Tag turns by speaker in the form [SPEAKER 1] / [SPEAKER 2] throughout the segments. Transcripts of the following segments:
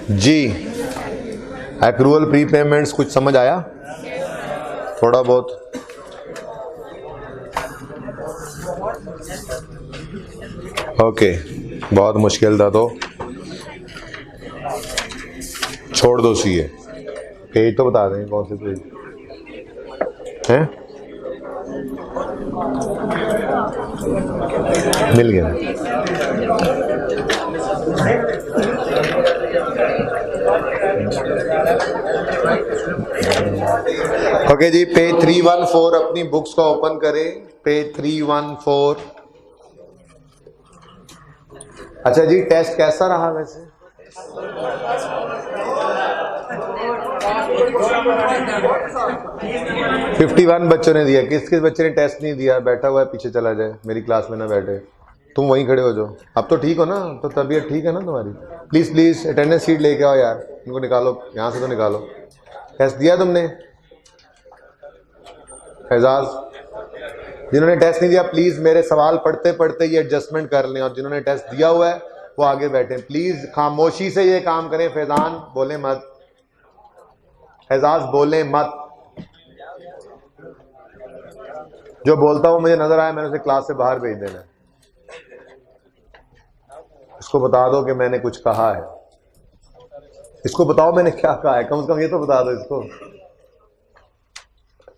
[SPEAKER 1] जी accrual pre payments कुछ समझ आया? थोड़ा बहुत। ओके, बहुत मुश्किल था तो छोड़ दो। सी है पेज तो बता दें कौन से पेज हैं। मिल गया। ओके जी, पेज 314 अपनी बुक्स को ओपन करें। पेज 314। अच्छा जी, टेस्ट कैसा रहा वैसे? फिफ्टी 51 बच्चों ने दिया। किस किस बच्चे ने टेस्ट नहीं दिया? बैठा हुआ है पीछे चला जाए, मेरी क्लास में ना बैठे। तुम वहीं खड़े हो जाओ। अब तो ठीक हो ना? तो तबीयत ठीक है ना तुम्हारी? प्लीज प्लीज अटेंडेंस शीट लेके आओ यार, इनको निकालो यहाँ से, तो निकालो। टेस्ट दिया तुमने? एजाज, जिन्होंने टेस्ट नहीं दिया प्लीज मेरे सवाल पढ़ते पढ़ते ये एडजस्टमेंट कर लें, और जिन्होंने टेस्ट दिया हुआ है वो आगे बैठे। प्लीज खामोशी से ये काम करें। फैजान बोले मत, एजाज बोले मत। जो बोलता हूं मुझे नजर आया मैंने उसे क्लास से बाहर भेज देना। इसको बता दो कि मैंने कुछ कहा है। इसको बताओ मैंने क्या कहा है, कम से कम ये तो बता दो इसको।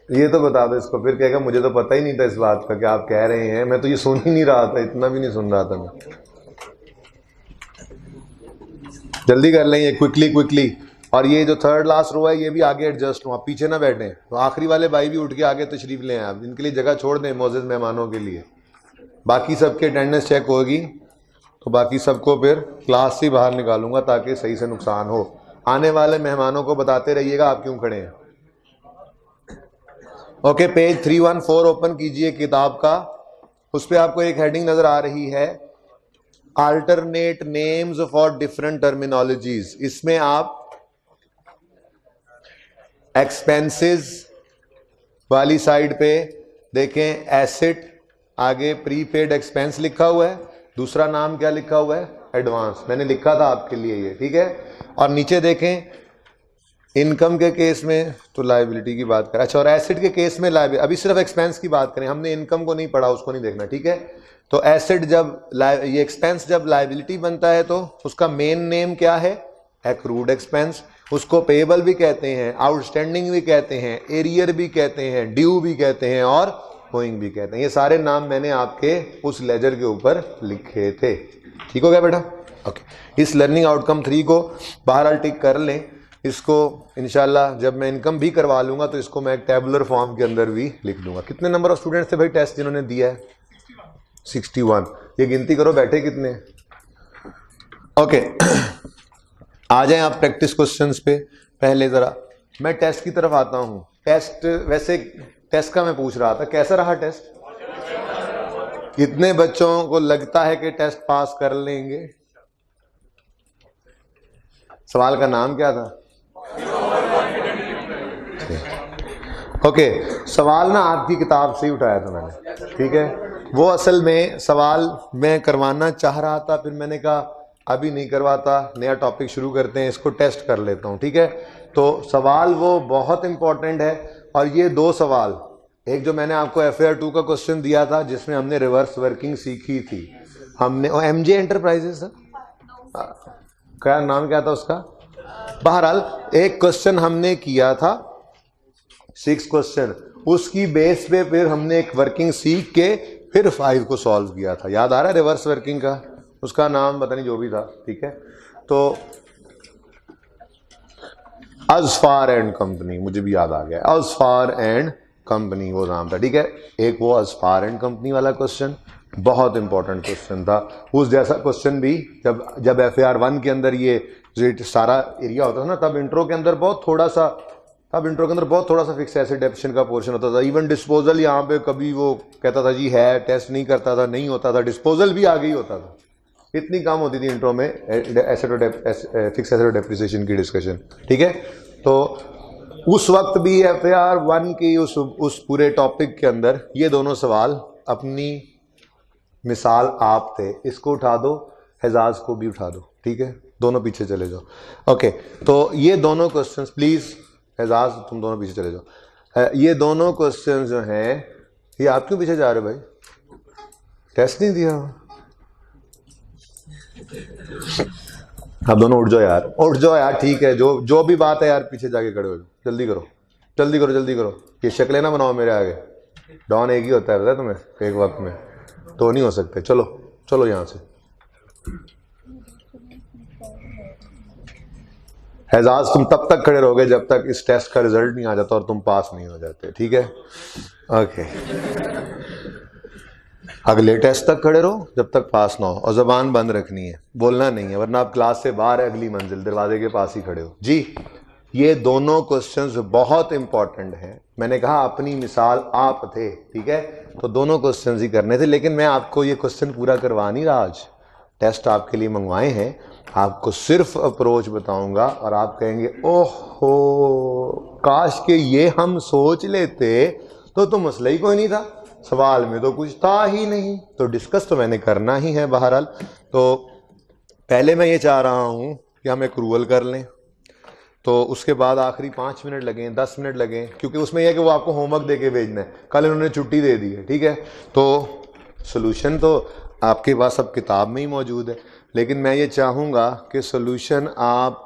[SPEAKER 1] ये तो बता दो इसको, फिर कहेगा मुझे तो पता ही नहीं था इस बात का कि आप कह रहे हैं, मैं तो ये सुन ही नहीं रहा था, इतना भी नहीं सुन रहा था मैं। जल्दी कर लें ये, क्विकली क्विकली। और ये जो थर्ड लास्ट रो है ये भी आगे एडजस्ट हो, आप पीछे ना बैठे। तो आखिरी वाले भाई भी उठ के आगे तशरीफ लें आप, इनके लिए जगह छोड़ दें मोअज़्ज़िज़ मेहमानों के लिए। बाकी सबके अटेंडेंस चेक होगी तो बाकी सबको फिर क्लास से बाहर निकालूंगा ताकि सही से नुकसान हो। आने वाले मेहमानों को बताते रहिएगा आप क्यों खड़े हैं। ओके, पेज 314 ओपन कीजिए किताब का। उस पर आपको एक हेडिंग नजर आ रही है, alternate names for different terminologies. इसमें आप एक्सपेंसेस वाली साइड पे देखें, एसेट, आगे प्रीपेड एक्सपेंस लिखा हुआ है, दूसरा नाम क्या लिखा हुआ है? एडवांस। मैंने लिखा था आपके लिए ये, ठीक है। और नीचे देखें, इनकम के केस में तो लायबिलिटी की बात करें। अच्छा, और एसेट के केस में लायबिलिटी। अभी सिर्फ एक्सपेंस की बात करें, हमने इनकम को नहीं पढ़ा, उसको नहीं देखना, ठीक है। तो एसेट जब ये एक्सपेंस जब लायबिलिटी बनता है तो उसका मेन नेम क्या है? Accrued expense. उसको पेएबल भी कहते हैं, आउटस्टैंडिंग भी कहते हैं, एरियर भी कहते हैं, ड्यू भी कहते हैं और गोइंग भी कहते हैं। ये सारे नाम मैंने आपके उस लेजर के ऊपर लिखे थे। ठीक हो गया बेटा? ओके, इस लर्निंग आउटकम 3 को बहरहाल टिक कर लें। इसको इंशाल्लाह जब मैं इनकम भी करवा लूंगा तो इसको मैं एक टेबुलर फॉर्म के अंदर भी लिख दूंगा। कितने नंबर ऑफ स्टूडेंट्स थे भाई टेस्ट जिन्होंने दिया है? 61। ये गिनती करो बैठे कितने। ओके, आ जाएं आप प्रैक्टिस क्वेश्चंस पे। पहले जरा मैं टेस्ट की तरफ आता हूं। टेस्ट, वैसे टेस्ट का मैं पूछ रहा था कैसा रहा टेस्ट? कितने बच्चों को लगता है कि टेस्ट पास कर लेंगे? सवाल का नाम क्या था? ओके, सवाल ना आपकी किताब से ही उठाया था मैंने, ठीक है। वो असल में सवाल मैं करवाना चाह रहा था, फिर मैंने कहा अभी नहीं करवाता, नया टॉपिक शुरू करते हैं, इसको टेस्ट कर लेता हूँ, ठीक है। तो सवाल वो बहुत इंपॉर्टेंट है। और ये 2 सवाल, एक जो मैंने आपको FAR 2 का क्वेश्चन दिया था जिसमें हमने रिवर्स वर्किंग सीखी थी, हमने MJ एंटरप्राइजेस क्या नाम क्या था उसका? बहरहाल एक क्वेश्चन हमने किया था, 6 क्वेश्चन, उसकी बेस पे फिर हमने एक वर्किंग सीख के फिर 5 को सॉल्व किया था। याद आ रहा है रिवर्स वर्किंग का? उसका नाम पता नहीं जो भी था, ठीक है। तो अज़फार एंड कंपनी, मुझे भी याद आ गया, अज़फार एंड कंपनी वो नाम था, ठीक है। एक वो अज़फार एंड कंपनी वाला क्वेश्चन बहुत इंपॉर्टेंट क्वेश्चन था। उस जैसा क्वेश्चन भी जब FAR 1 के अंदर ये सारा एरिया होता था ना, तब इंट्रो के अंदर बहुत थोड़ा सा फिक्स एसेट डेफिनेशन का पोर्शन होता था। इवन डिस्पोजल यहाँ पे कभी वो कहता था जी है, टेस्ट नहीं करता था, नहीं होता था, डिस्पोजल भी आगे ही होता था। इतनी काम होती थी इंट्रो में एसेट और फिक्स एसेट डेप्रिसिएशन की डिस्कशन, ठीक है। तो उस वक्त भी FAR 1 की उस पूरे टॉपिक के अंदर ये दोनों सवाल अपनी मिसाल आप थे। इसको उठा दो, एजाज को भी उठा दो, ठीक है। दोनों पीछे चले जाओ। ओके, तो ये दोनों क्वेश्चंस प्लीज, एजाज तुम दोनों पीछे चले जाओ। ये दोनों क्वेश्चंस जो हैं, ये आप क्यों पीछे जा रहे हो भाई? टेस्ट नहीं दिया? आप दोनों उठ जाओ यार, उठ जाओ यार, ठीक है, जो भी बात है यार, पीछे जाके खड़े हो जाओ, जल्दी करो जल्दी करो जल्दी करो। ये शक्लें ना बनाओ मेरे आगे, डॉन एक ही होता है, पता है तुम्हें, एक वक्त में तो नहीं हो सकते। चलो चलो यहाँ से। एजाज तुम तब तक खड़े रहोगे जब तक इस टेस्ट का रिजल्ट नहीं आ जाता और तुम पास नहीं हो जाते, ठीक है? ओके, अगले टेस्ट तक खड़े रहो जब तक पास ना हो, और जबान बंद रखनी है, बोलना नहीं है, वरना आप क्लास से बाहर है, अगली मंजिल दरवाजे के पास ही खड़े हो जी। ये दोनों क्वेश्चंस बहुत इंपॉर्टेंट हैं। मैंने कहा अपनी मिसाल आप थे, ठीक है, तो दोनों क्वेश्चंस ही करने थे, लेकिन मैं आपको ये क्वेश्चन पूरा करवा नहीं रहा आज, टेस्ट आपके लिए मंगवाए हैं, आपको सिर्फ अप्रोच बताऊंगा और आप कहेंगे ओहो काश के ये हम सोच लेते तो मसला ही कोई नहीं था, सवाल में तो कुछ था ही नहीं। तो डिस्कस तो मैंने करना ही है बहरहाल। तो पहले मैं ये चाह रहा हूँ कि हम एक रूल कर लें, तो उसके बाद आखिरी 5 मिनट लगें, 10 मिनट लगें, क्योंकि उसमें यह है कि वो आपको होमवर्क दे के भेजना है, कल इन्होंने छुट्टी दे दी है, ठीक है? तो सोल्यूशन तो आपके पास सब किताब में ही मौजूद है, लेकिन मैं ये चाहूँगा कि सोल्यूशन आप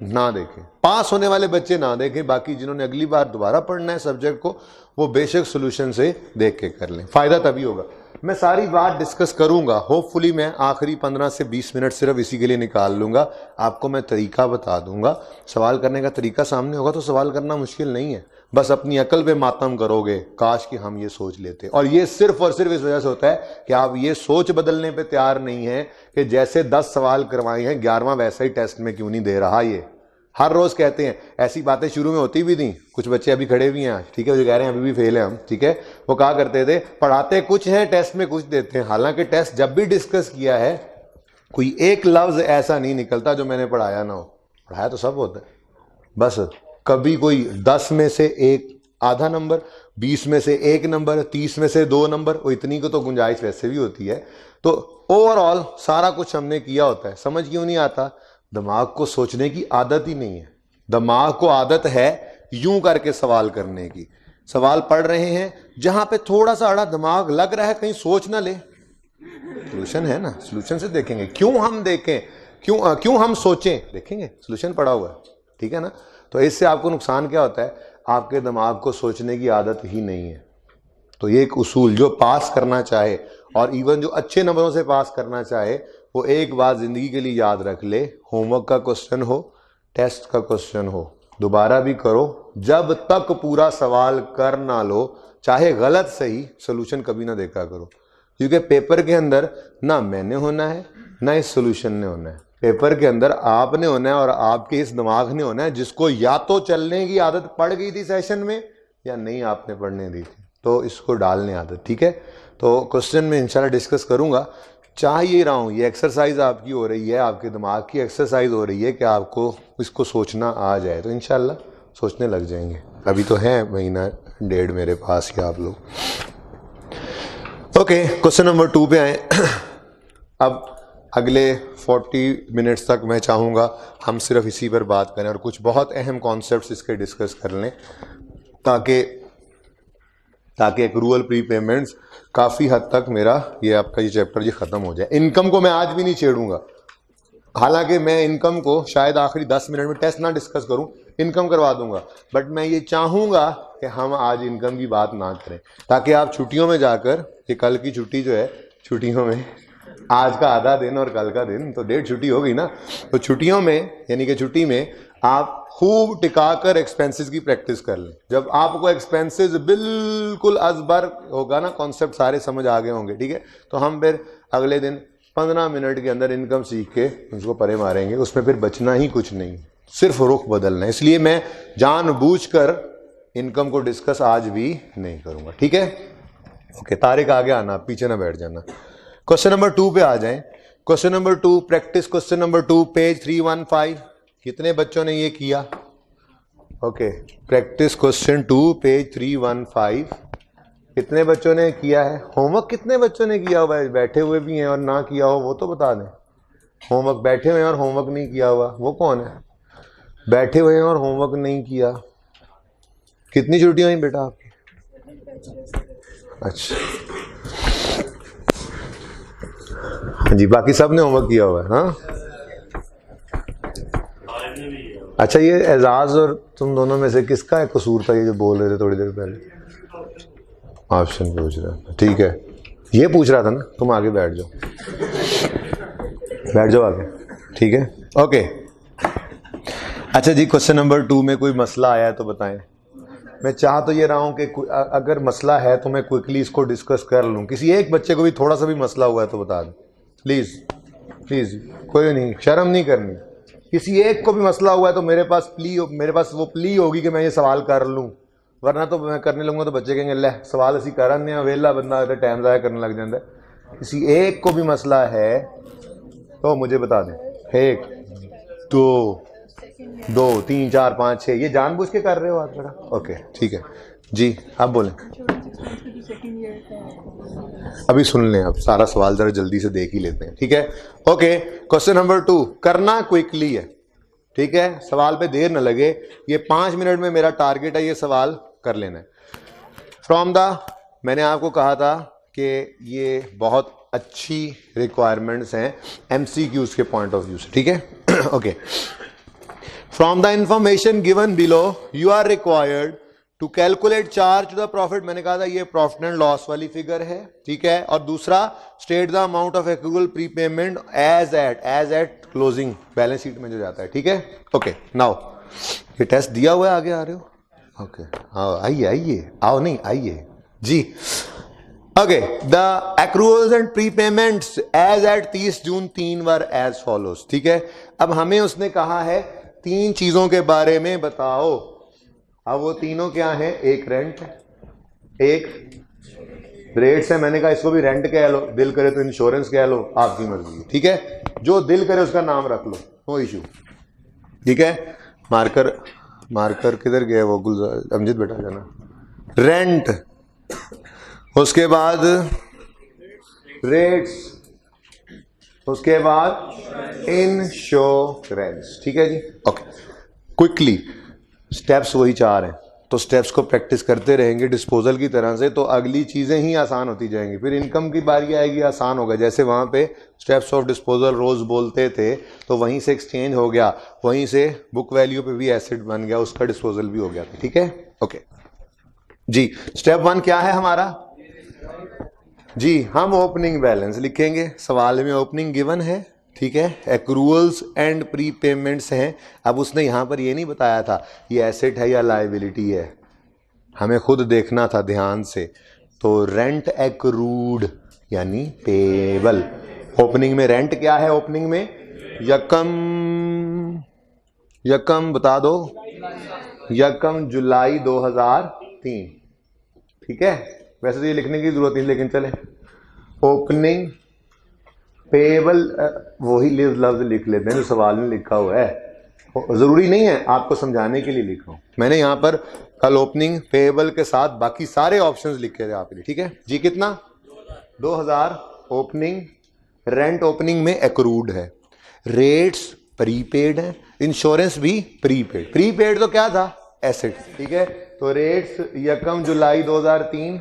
[SPEAKER 1] ना देखें, पास होने वाले बच्चे ना देखें, बाकी जिन्होंने अगली बार दोबारा पढ़ना है सब्जेक्ट को वो बेशक सोल्यूशन से देख के कर लें, फ़ायदा तभी होगा। मैं सारी बात डिस्कस करूंगा, होपफुली मैं आखिरी 15 से 20 मिनट सिर्फ इसी के लिए निकाल लूँगा, आपको मैं तरीका बता दूंगा, सवाल करने का तरीका सामने होगा तो सवाल करना मुश्किल नहीं है, बस अपनी अकल पे मातम करोगे, काश कि हम ये सोच लेते। और ये सिर्फ और सिर्फ इस वजह से होता है कि आप ये सोच बदलने पे तैयार नहीं है कि जैसे 10 सवाल करवाए हैं 11वां वैसा ही टेस्ट में क्यों नहीं दे रहा। ये हर रोज कहते हैं, ऐसी बातें शुरू में होती भी थी, कुछ बच्चे अभी खड़े भी हैं आज, ठीक है, जो कह रहे हैं अभी भी फेल है हम, ठीक है, वो कहा करते थे पढ़ाते कुछ हैं टेस्ट में कुछ देते हैं। हालांकि टेस्ट जब भी डिस्कस किया है कोई एक लफ्ज ऐसा नहीं निकलता जो मैंने पढ़ाया ना हो, पढ़ाया तो सब होता है, बस कभी कोई 10 में से एक आधा नंबर, 20 में से 1 नंबर, 30 में से 2 नंबर, वो इतनी को तो गुंजाइश वैसे भी होती है। तो ओवरऑल सारा कुछ हमने किया होता है। समझ क्यों नहीं आता? दिमाग को सोचने की आदत ही नहीं है, दिमाग को आदत है यूं करके सवाल करने की। सवाल पढ़ रहे हैं, जहां पे थोड़ा सा अड़ा दिमाग लग रहा है कहीं सोच ना ले, सोल्यूशन है ना, सोल्यूशन से देखेंगे, क्यों हम देखें, क्यों हम सोचें, देखेंगे सोल्यूशन पड़ा हुआ है, ठीक है ना? तो इससे आपको नुकसान क्या होता है? आपके दिमाग को सोचने की आदत ही नहीं है। तो ये एक उसूल, जो पास करना चाहे और इवन जो अच्छे नंबरों से पास करना चाहे, वो एक बात जिंदगी के लिए याद रख ले, होमवर्क का क्वेश्चन हो, टेस्ट का क्वेश्चन हो, दोबारा भी करो, जब तक पूरा सवाल कर ना लो, चाहे गलत सही, सोल्यूशन कभी ना देखा करो, क्योंकि पेपर के अंदर ना मैंने होना है ना इस सोल्यूशन ने होना है, पेपर के अंदर आपने होना है और आपके इस दिमाग ने होना है जिसको या तो चलने की आदत पड़ गई थी सेशन में या नहीं आपने पढ़ने दी थी, तो इसको डालने आदत, ठीक है? तो क्वेश्चन में इंशाल्लाह डिस्कस करूंगा। चाह ये रहा हूँ, ये एक्सरसाइज आपकी हो रही है, आपके दिमाग की एक्सरसाइज हो रही है कि आपको इसको सोचना आ जाए, तो इंशाल्लाह सोचने लग जाएंगे। अभी तो है महीना डेढ़ मेरे पास कि आप लोग। ओके, क्वेश्चन नंबर 2 पे आए। अब अगले 40 मिनट्स तक मैं चाहूँगा हम सिर्फ इसी पर बात करें और कुछ बहुत अहम कॉन्सेप्ट्स इसके डिस्कस कर लें, ताकि एक्रूअल प्री पेमेंट्स काफ़ी हद तक मेरा ये आपका ये चैप्टर ये ख़त्म हो जाए। इनकम को मैं आज भी नहीं छेड़ूंगा, हालांकि मैं इनकम को शायद आखिरी 10 मिनट में टेस्ट ना डिस्कस करूं, इनकम करवा दूंगा, बट मैं ये चाहूँगा कि हम आज इनकम की बात ना करें, ताकि आप छुट्टियों में जाकर, ये कल की छुट्टी जो है, छुट्टियों में आज का आधा दिन और कल का दिन, तो 1.5 छुट्टी होगी ना, तो छुट्टियों में यानी कि छुट्टी में आप खूब टिकाकर एक्सपेंसेस की प्रैक्टिस कर लें। जब आपको एक्सपेंसेस बिल्कुल अजबर होगा ना, कॉन्सेप्ट सारे समझ आ गए होंगे, ठीक है, तो हम फिर अगले दिन 15 मिनट के अंदर इनकम सीख के उसको परे मारेंगे, उसमें फिर बचना ही कुछ नहीं, सिर्फ रुख बदलना है। इसलिए मैं जानबूझकर इनकम को डिस्कस आज भी नहीं करूँगा, ठीक है? ओके, तारिक आगे आना, पीछे ना बैठ जाना। क्वेश्चन नंबर 2 पे आ जाएं। Question number 2, practice question number 2, page 315। कितने बच्चों ने ये किया? Okay, practice question 2, page 315। कितने बच्चों ने किया है? होमवर्क कितने बच्चों ने किया हुआ है? बैठे हुए भी हैं और ना किया हो वो तो बता दें। होमवर्क, बैठे हुए हैं और होमवर्क नहीं किया हुआ, वो कौन है? बैठे हुए हैं और होमवर्क नहीं किया। कितनी छुट्टियां हुई बेटा आपकी? अच्छा, हाँ जी, बाकी सब ने होमवर्क किया हुआ है। हाँ, अच्छा, ये एजाज और तुम दोनों में से किसका है कसूर था ये जो बोल रहे थे थोड़ी देर पहले? ऑप्शन पूछ रहा था, ठीक है, ये पूछ रहा था ना। तुम आगे बैठ जाओ, बैठ जाओ आगे, ठीक है, ओके। अच्छा जी, क्वेश्चन नंबर 2 में कोई मसला आया है तो बताएं। मैं चाह तो ये रहा हूँ कि अगर मसला है तो मैं क्विकली इसको डिस्कस कर लूँ। किसी एक बच्चे को भी थोड़ा सा भी मसला हुआ है तो बता दें प्लीज़, प्लीज़, कोई नहीं, शर्म नहीं करनी। किसी एक को भी मसला हुआ है तो मेरे पास वो प्ली होगी कि मैं ये सवाल कर लूँ, वरना तो मैं करने लगूंगा तो बच्चे कहेंगे ले सवाल असी करने वेला बंदा टाइम ज़ाया करने लग जाता है। किसी एक को भी मसला है तो मुझे बता दें। 1 2 2 3 4 5 6, ये जानबूझ के कर रहे हो आप बेटा? ओके, ठीक है जी, आप बोलें। अभी सुन लें, आप सारा सवाल जरा जल्दी से देख ही लेते हैं, ठीक है, ओके। क्वेश्चन नंबर 2 करना क्विकली है, ठीक है, सवाल पे देर न लगे। ये 5 मिनट में मेरा टारगेट है, ये सवाल कर लेना है। मैंने आपको कहा था कि ये बहुत अच्छी रिक्वायरमेंट्स हैं एमसीक्यूज के पॉइंट ऑफ व्यू से, ठीक है, okay. From the information given below you are required to calculate charge to the profit. मैंने कहा था ये प्रॉफिट एंड लॉस वाली फिगर है, ठीक है। और दूसरा, state the amount of accrual prepayment as at closing, balance sheet में जो जाता है, ठीक है, ओके। नाउ ये टेस्ट दिया हुआ है, आगे आ रहे हो? ओके, हाँ, आइए आओ, नहीं आइए जी, okay. The accruals and prepayments as at 30 June 3 were as follows, ठीक है। अब हमें उसने कहा है 3 चीजों के बारे में बताओ। अब वो तीनों क्या हैं? एक रेंट, एक रेट्स है। मैंने कहा इसको भी रेंट कह लो, दिल करे तो इंश्योरेंस कह लो, आपकी मर्जी, ठीक है, जो दिल करे उसका नाम रख लो, नो इशू, ठीक है। मार्कर किधर गया वो? गुलजार, अमजद बेटा जाना। रेंट, उसके बाद रेट्स, उसके बाद इंश्योरेंस, ठीक है जी, ओके। क्विकली स्टेप्स वही 4 हैं, तो स्टेप्स को प्रैक्टिस करते रहेंगे डिस्पोजल की तरह से, तो अगली चीज़ें ही आसान होती जाएंगी। फिर इनकम की बारी आएगी, आसान होगा। जैसे वहाँ पे स्टेप्स ऑफ डिस्पोजल रोज़ बोलते थे, तो वहीं से एक्सचेंज हो गया, वहीं से बुक वैल्यू पे भी एसेट बन गया, उसका डिस्पोजल भी हो गया, ठीक है, ओके जी। स्टेप 1 क्या है हमारा जी? हम ओपनिंग बैलेंस लिखेंगे। सवाल में ओपनिंग गिवन है, ठीक है, एक्रूअल्स एंड प्री पेमेंट्स हैं। अब उसने यहाँ पर ये नहीं बताया था ये एसेट है या लायबिलिटी है, हमें खुद देखना था ध्यान से। तो रेंट एक्रूड यानी पेबल। ओपनिंग में रेंट क्या है? ओपनिंग में यकम बता दो, यकम जुलाई 2003, ठीक है। वैसे तो ये लिखने की जरूरत नहीं, लेकिन चले, ओपनिंग पेबल वही लफ्ज लिख लेते हैं जो सवाल में लिखा हुआ है, जरूरी नहीं है, आपको समझाने के लिए लिखा हूं मैंने यहाँ पर। कल ओपनिंग पेबल के साथ बाकी सारे ऑप्शंस लिखे थे आपके लिए, ठीक है जी। कितना? 2000 ओपनिंग, रेंट ओपनिंग में एक्रूड है, रेट्स प्रीपेड है, इंश्योरेंस भी प्रीपेड। प्रीपेड तो क्या था? एसेट, ठीक है। तो रेट्स यकम जुलाई 2003,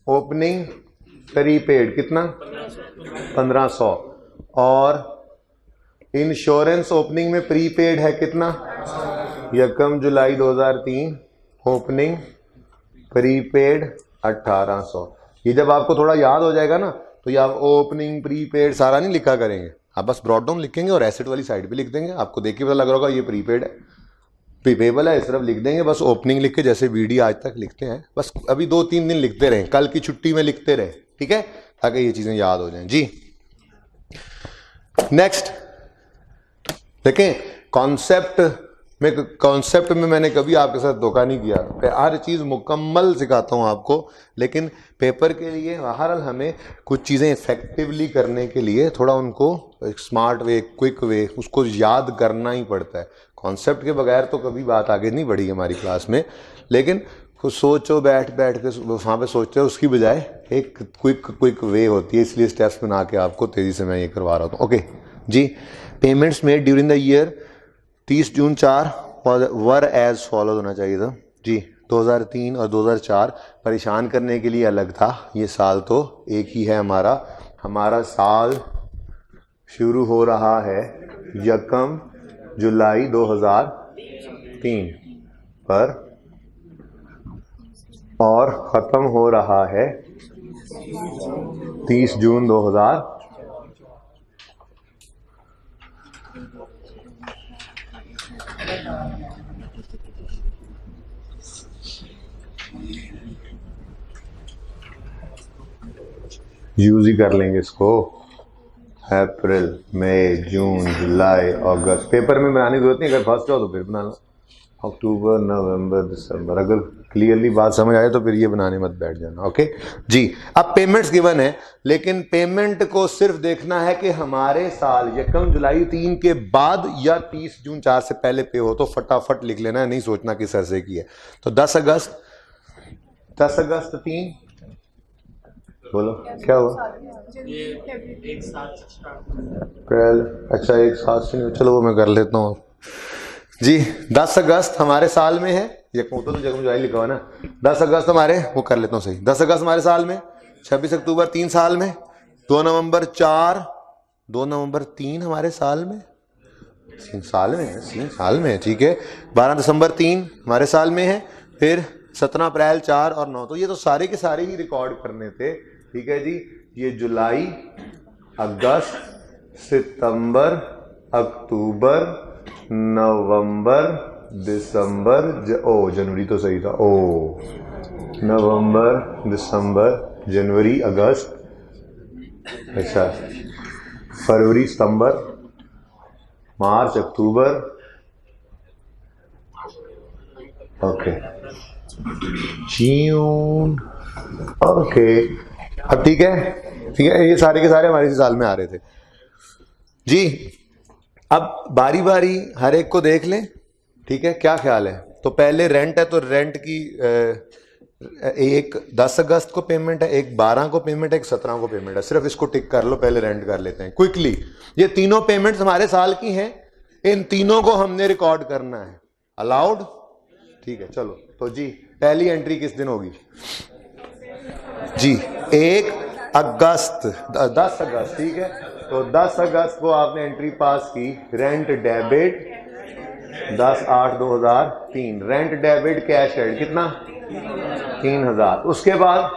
[SPEAKER 1] ओपनिंग प्रीपेड कितना? 1500, और इंश्योरेंस ओपनिंग में प्रीपेड है कितना? यकम जुलाई 2003, ओपनिंग प्रीपेड 1800। ये जब आपको थोड़ा याद हो जाएगा ना, तो ये आप ओपनिंग प्रीपेड सारा नहीं लिखा करेंगे, आप बस ब्रॉड डाउन लिखेंगे और एसेट वाली साइड पे लिख देंगे। आपको देख के पता लग रहा होगा ये प्रीपेड है, प्रीपेबल है, इस तरफ लिख देंगे। बस ओपनिंग लिख के, जैसे वीडी आज तक लिखते हैं, बस अभी 2-3 दिन लिखते रहें, कल की छुट्टी में लिखते रहे, ठीक है, ताकि ये चीजें याद हो जाएं जी। नेक्स्ट देखें, कॉन्सेप्ट में मैंने कभी आपके साथ धोखा नहीं किया, हर चीज़ मुकम्मल सिखाता हूँ आपको। लेकिन पेपर के लिए बहरहाल हमें कुछ चीज़ें इफेक्टिवली करने के लिए थोड़ा उनको एक स्मार्ट वे, क्विक वे, उसको याद करना ही पड़ता है। कॉन्सेप्ट के बगैर तो कभी बात आगे नहीं बढ़ी हमारी क्लास में। लेकिन कुछ सोचो, बैठ के वहाँ पे सोचते हो, उसकी बजाय एक क्विक वे होती है, इसलिए स्टेप्स बना के आपको तेज़ी से मैं ये करवा रहा हूँ। ओके जी। Payments made during the year 30 June 4 were as follow होना चाहिए था जी। 2003 और 2004 परेशान करने के लिए अलग था, ये साल तो एक ही है हमारा। हमारा साल शुरू हो रहा है 1 जुलाई 2003 पर और ख़त्म हो रहा है 30 जून 2000। यूज ही कर लेंगे इसको। अप्रैल, मई, जून, जुलाई, अगस्त। पेपर में बनाने की जरूरत नहीं, अगर फर्स्ट हो तो फिर बना लो। अक्टूबर, नवंबर, दिसंबर। अगर क्लियरली बात समझ आए तो फिर ये बनाने मत बैठ जाना। ओके जी। अब पेमेंट्स गिवन है, लेकिन पेमेंट को सिर्फ देखना है कि हमारे साल 1 जुलाई 3 के बाद या 30 जून 4 से पहले पे हो, तो फटाफट लिख लेना है, नहीं सोचना किस अरसे की है। तो 10 अगस्त 3। बोलो क्या हुआ? अप्रैल, अच्छा एक साथ से नहीं, चलो वो मैं कर लेता हूँ जी। 10 अगस्त हमारे साल में है, ये तो जगह जुलाई लिखा हुआ ना। 10 अगस्त हमारे, वो कर लेता हूँ सही। 10 अगस्त हमारे साल में, 26 अक्टूबर 3 साल में, 2 नवंबर 3 हमारे साल में, 3 साल में है, 3 साल में है, ठीक है। 12 दिसंबर 3 हमारे साल में है, फिर 17 अप्रैल 4 और 9। तो ये तो सारे के सारे ही रिकॉर्ड करने थे, ठीक है जी। ये जुलाई, अगस्त, सितंबर, अक्टूबर, नवंबर, दिसंबर, जनवरी तो सही था। नवंबर, दिसंबर, जनवरी, अगस्त, अच्छा, फरवरी, सितंबर, मार्च, अक्टूबर, ओके, जून, ओके। अब ठीक है, ये सारे के सारे हमारे इसी साल में आ रहे थे जी। अब बारी बारी हर एक को देख लें, ठीक है, क्या ख्याल है? तो पहले रेंट है, तो रेंट की एक 10 अगस्त को पेमेंट है, एक 12 को पेमेंट है, एक 17 को पेमेंट है। सिर्फ इसको टिक कर लो, पहले रेंट कर लेते हैं क्विकली। ये तीनों पेमेंट्स हमारे साल की हैं, इन तीनों को हमने रिकॉर्ड करना है। अलाउड? ठीक है, चलो। तो जी पहली एंट्री किस दिन होगी जी? 1 अगस्त, 10 अगस्त, ठीक है। तो 10 अगस्त को आपने एंट्री पास की, rent debit 10/8/2003, rent debit, cash credit कितना? 3000। उसके बाद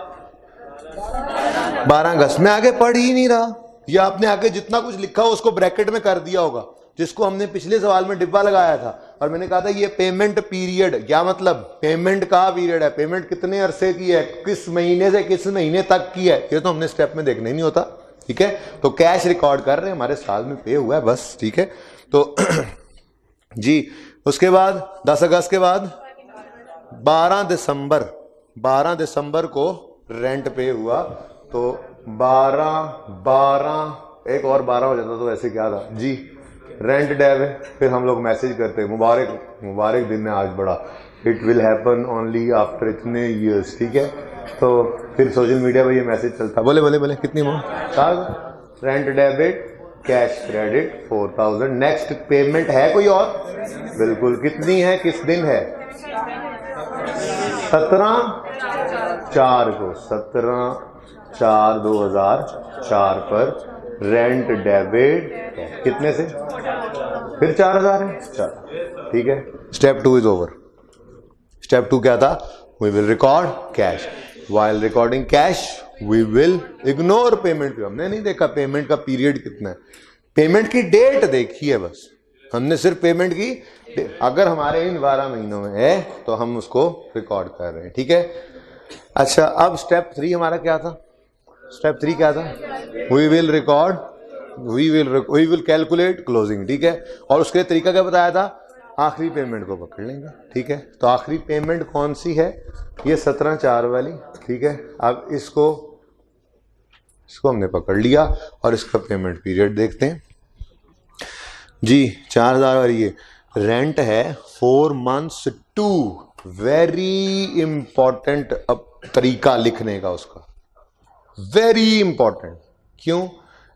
[SPEAKER 1] 12 अगस्त में आगे पढ़ ही नहीं रहा, या आपने आगे जितना कुछ लिखा हो उसको ब्रैकेट में कर दिया होगा, जिसको हमने पिछले सवाल में डिब्बा लगाया था। और मैंने कहा था ये पेमेंट पीरियड, क्या मतलब? पेमेंट का पीरियड है, पेमेंट कितने अरसे की है, किस महीने से किस महीने तक की है, ये तो हमने स्टेप में देखना ही नहीं होता, ठीक है। तो कैश रिकॉर्ड कर रहे हैं, हमारे साल में पे हुआ है बस, ठीक है। तो जी उसके बाद 10 अगस्त के बाद 12 दिसंबर को रेंट पे हुआ। तो 12 एक और 12 हो जाता तो ऐसे क्या था जी, रेंट डेबिट। फिर हम लोग मैसेज करते हैं, मुबारक दिन है आज बड़ा, it will happen only after इतने ईयर्स, ठीक है। तो फिर सोशल मीडिया पे ये मैसेज चलता, बोले कितनी amount? Rent debit, cash credit 4000। Next payment है कोई और? बिल्कुल, कितनी है, किस दिन है? 17/4 को, 17/4/2004 पर रेंट डेबिट कितने से? फिर 4000 है, चलो ठीक है। Step 2 is over. स्टेप 2 क्या था? We will record cash. While recording cash we will ignore payment. हमने नहीं देखा पेमेंट का पीरियड कितना है, पेमेंट की डेट देखी है बस हमने, सिर्फ पेमेंट की। अगर हमारे इन 12 महीनों में है तो हम उसको रिकॉर्ड कर रहे हैं, ठीक है। अच्छा, अब स्टेप 3 हमारा क्या था? स्टेप 3 क्या था? We will record, we will calculate closing, ठीक है। और उसके तरीका क्या बताया था? आखिरी पेमेंट को पकड़ लेंगे, ठीक है। तो आखिरी पेमेंट कौन सी है? ये 17/4 वाली, ठीक है। अब इसको हमने पकड़ लिया और इसका पेमेंट पीरियड देखते हैं जी। 4000 वाली ये रेंट है 4 months टू। वेरी इंपॉर्टेंट अब तरीका लिखने का उसका, वेरी इंपॉर्टेंट। क्यों?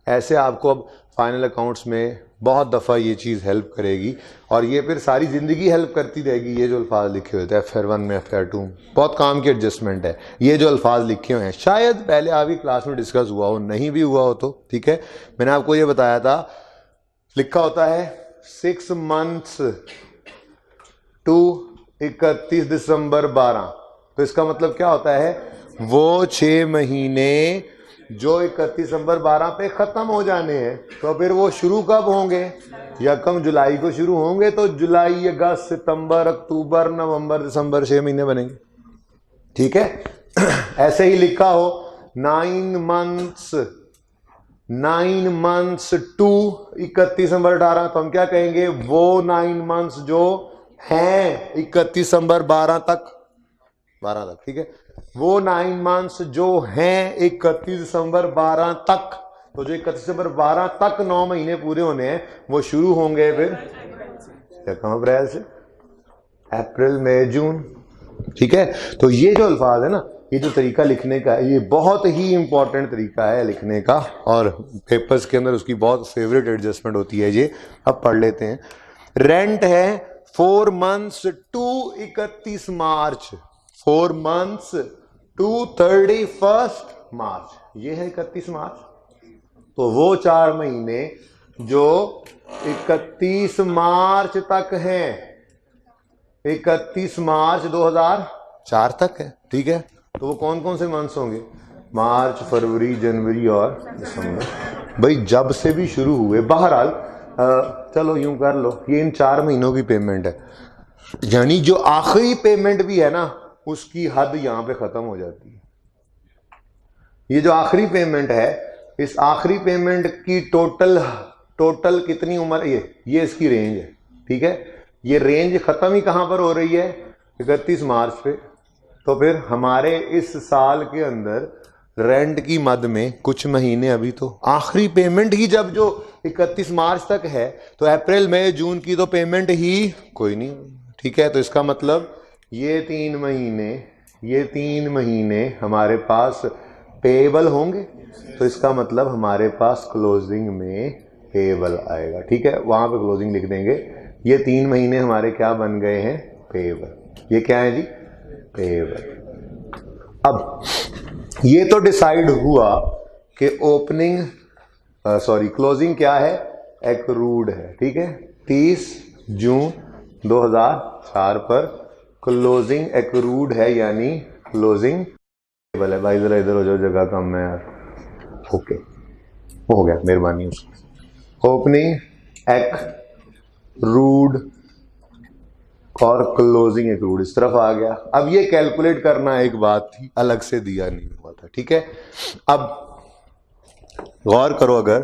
[SPEAKER 1] ऐसे आपको अब फाइनल अकाउंट्स में बहुत दफ़ा ये चीज़ हेल्प करेगी और ये फिर सारी ज़िंदगी हेल्प करती रहेगी। ये जो अल्फाज लिखे हुए थे FR1 में FR2 बहुत काम की एडजस्टमेंट है। ये जो अल्फाज लिखे हुए हैं शायद पहले आपकी क्लास में डिस्कस हुआ हो, नहीं भी हुआ हो तो ठीक है। मैंने आपको ये बताया था, लिखा होता है 6 months टू 31 दिसंबर 12। तो इसका मतलब क्या होता है, वो 6 महीने जो 31 दिसंबर 12 पे ख़त्म हो जाने हैं। तो फिर वो शुरू कब होंगे, 1 जुलाई को शुरू होंगे। तो जुलाई, अगस्त, सितंबर, अक्टूबर, नवंबर, दिसंबर 6 महीने बनेंगे। ठीक है। ऐसे ही लिखा हो 9 months टू 31 दिसंबर 18। तो हम क्या कहेंगे, वो 9 months जो हैं 31 दिसंबर 12 तक। ठीक है, वो 9 months जो हैं 31 दिसंबर 12 तक। तो जो 31 दिसंबर 12 तक 9 महीने पूरे होने हैं वो शुरू होंगे फिर अप्रैल से, अप्रैल मई जून। ठीक है। तो ये जो अल्फाज है ना, ये जो तरीका लिखने का है, ये बहुत ही इंपॉर्टेंट तरीका है लिखने का और पेपर्स के अंदर उसकी बहुत फेवरेट एडजस्टमेंट होती है। ये अब पढ़ लेते हैं। रेंट है 4 months to 31 March, 4 months to 31 March, ये है 31 मार्च। तो वो 4 महीने जो 31 मार्च तक हैं, 31 मार्च 2004 तक है। ठीक है। तो वो कौन कौन से मंथ्स होंगे, मार्च, फरवरी, जनवरी और दिसंबर। भाई जब से भी शुरू हुए, बहरहाल चलो यूं कर लो, ये इन 4 महीनों की पेमेंट है। यानी जो आखिरी पेमेंट भी है ना, उसकी हद यहां पे खत्म हो जाती है। ये जो आखिरी पेमेंट है, इस आखिरी पेमेंट की टोटल कितनी उम्र, ये इसकी रेंज है। ठीक है। ये रेंज खत्म ही कहां पर हो रही है, 31 मार्च पे। तो फिर हमारे इस साल के अंदर रेंट की मद में कुछ महीने अभी तो आखिरी पेमेंट ही जब जो 31 मार्च तक है, तो अप्रैल मई जून की तो पेमेंट ही कोई नहीं। ठीक है। तो इसका मतलब ये 3 महीने हमारे पास पेएबल होंगे। तो इसका मतलब हमारे पास क्लोजिंग में पेएबल आएगा। ठीक है। वहां पे क्लोजिंग लिख देंगे। ये 3 महीने हमारे क्या बन गए हैं, पेएबल। ये क्या है जी, पेएबल। अब ये तो डिसाइड हुआ कि क्लोजिंग क्या है, एक्रूड है। ठीक है। 30 जून 2004 पर क्लोजिंग एक्रूड है, यानी क्लोजिंग पेएबल है। भाई जरा इधर हो जाओ, जगह कम है यार। ओके, हो गया, मेहरबानी। ओपनिंग एक्रूड और क्लोजिंग एक्रूड इस तरफ आ गया। अब ये कैलकुलेट करना एक बात थी, अलग से दिया नहीं हुआ था। ठीक है। अब गौर करो, अगर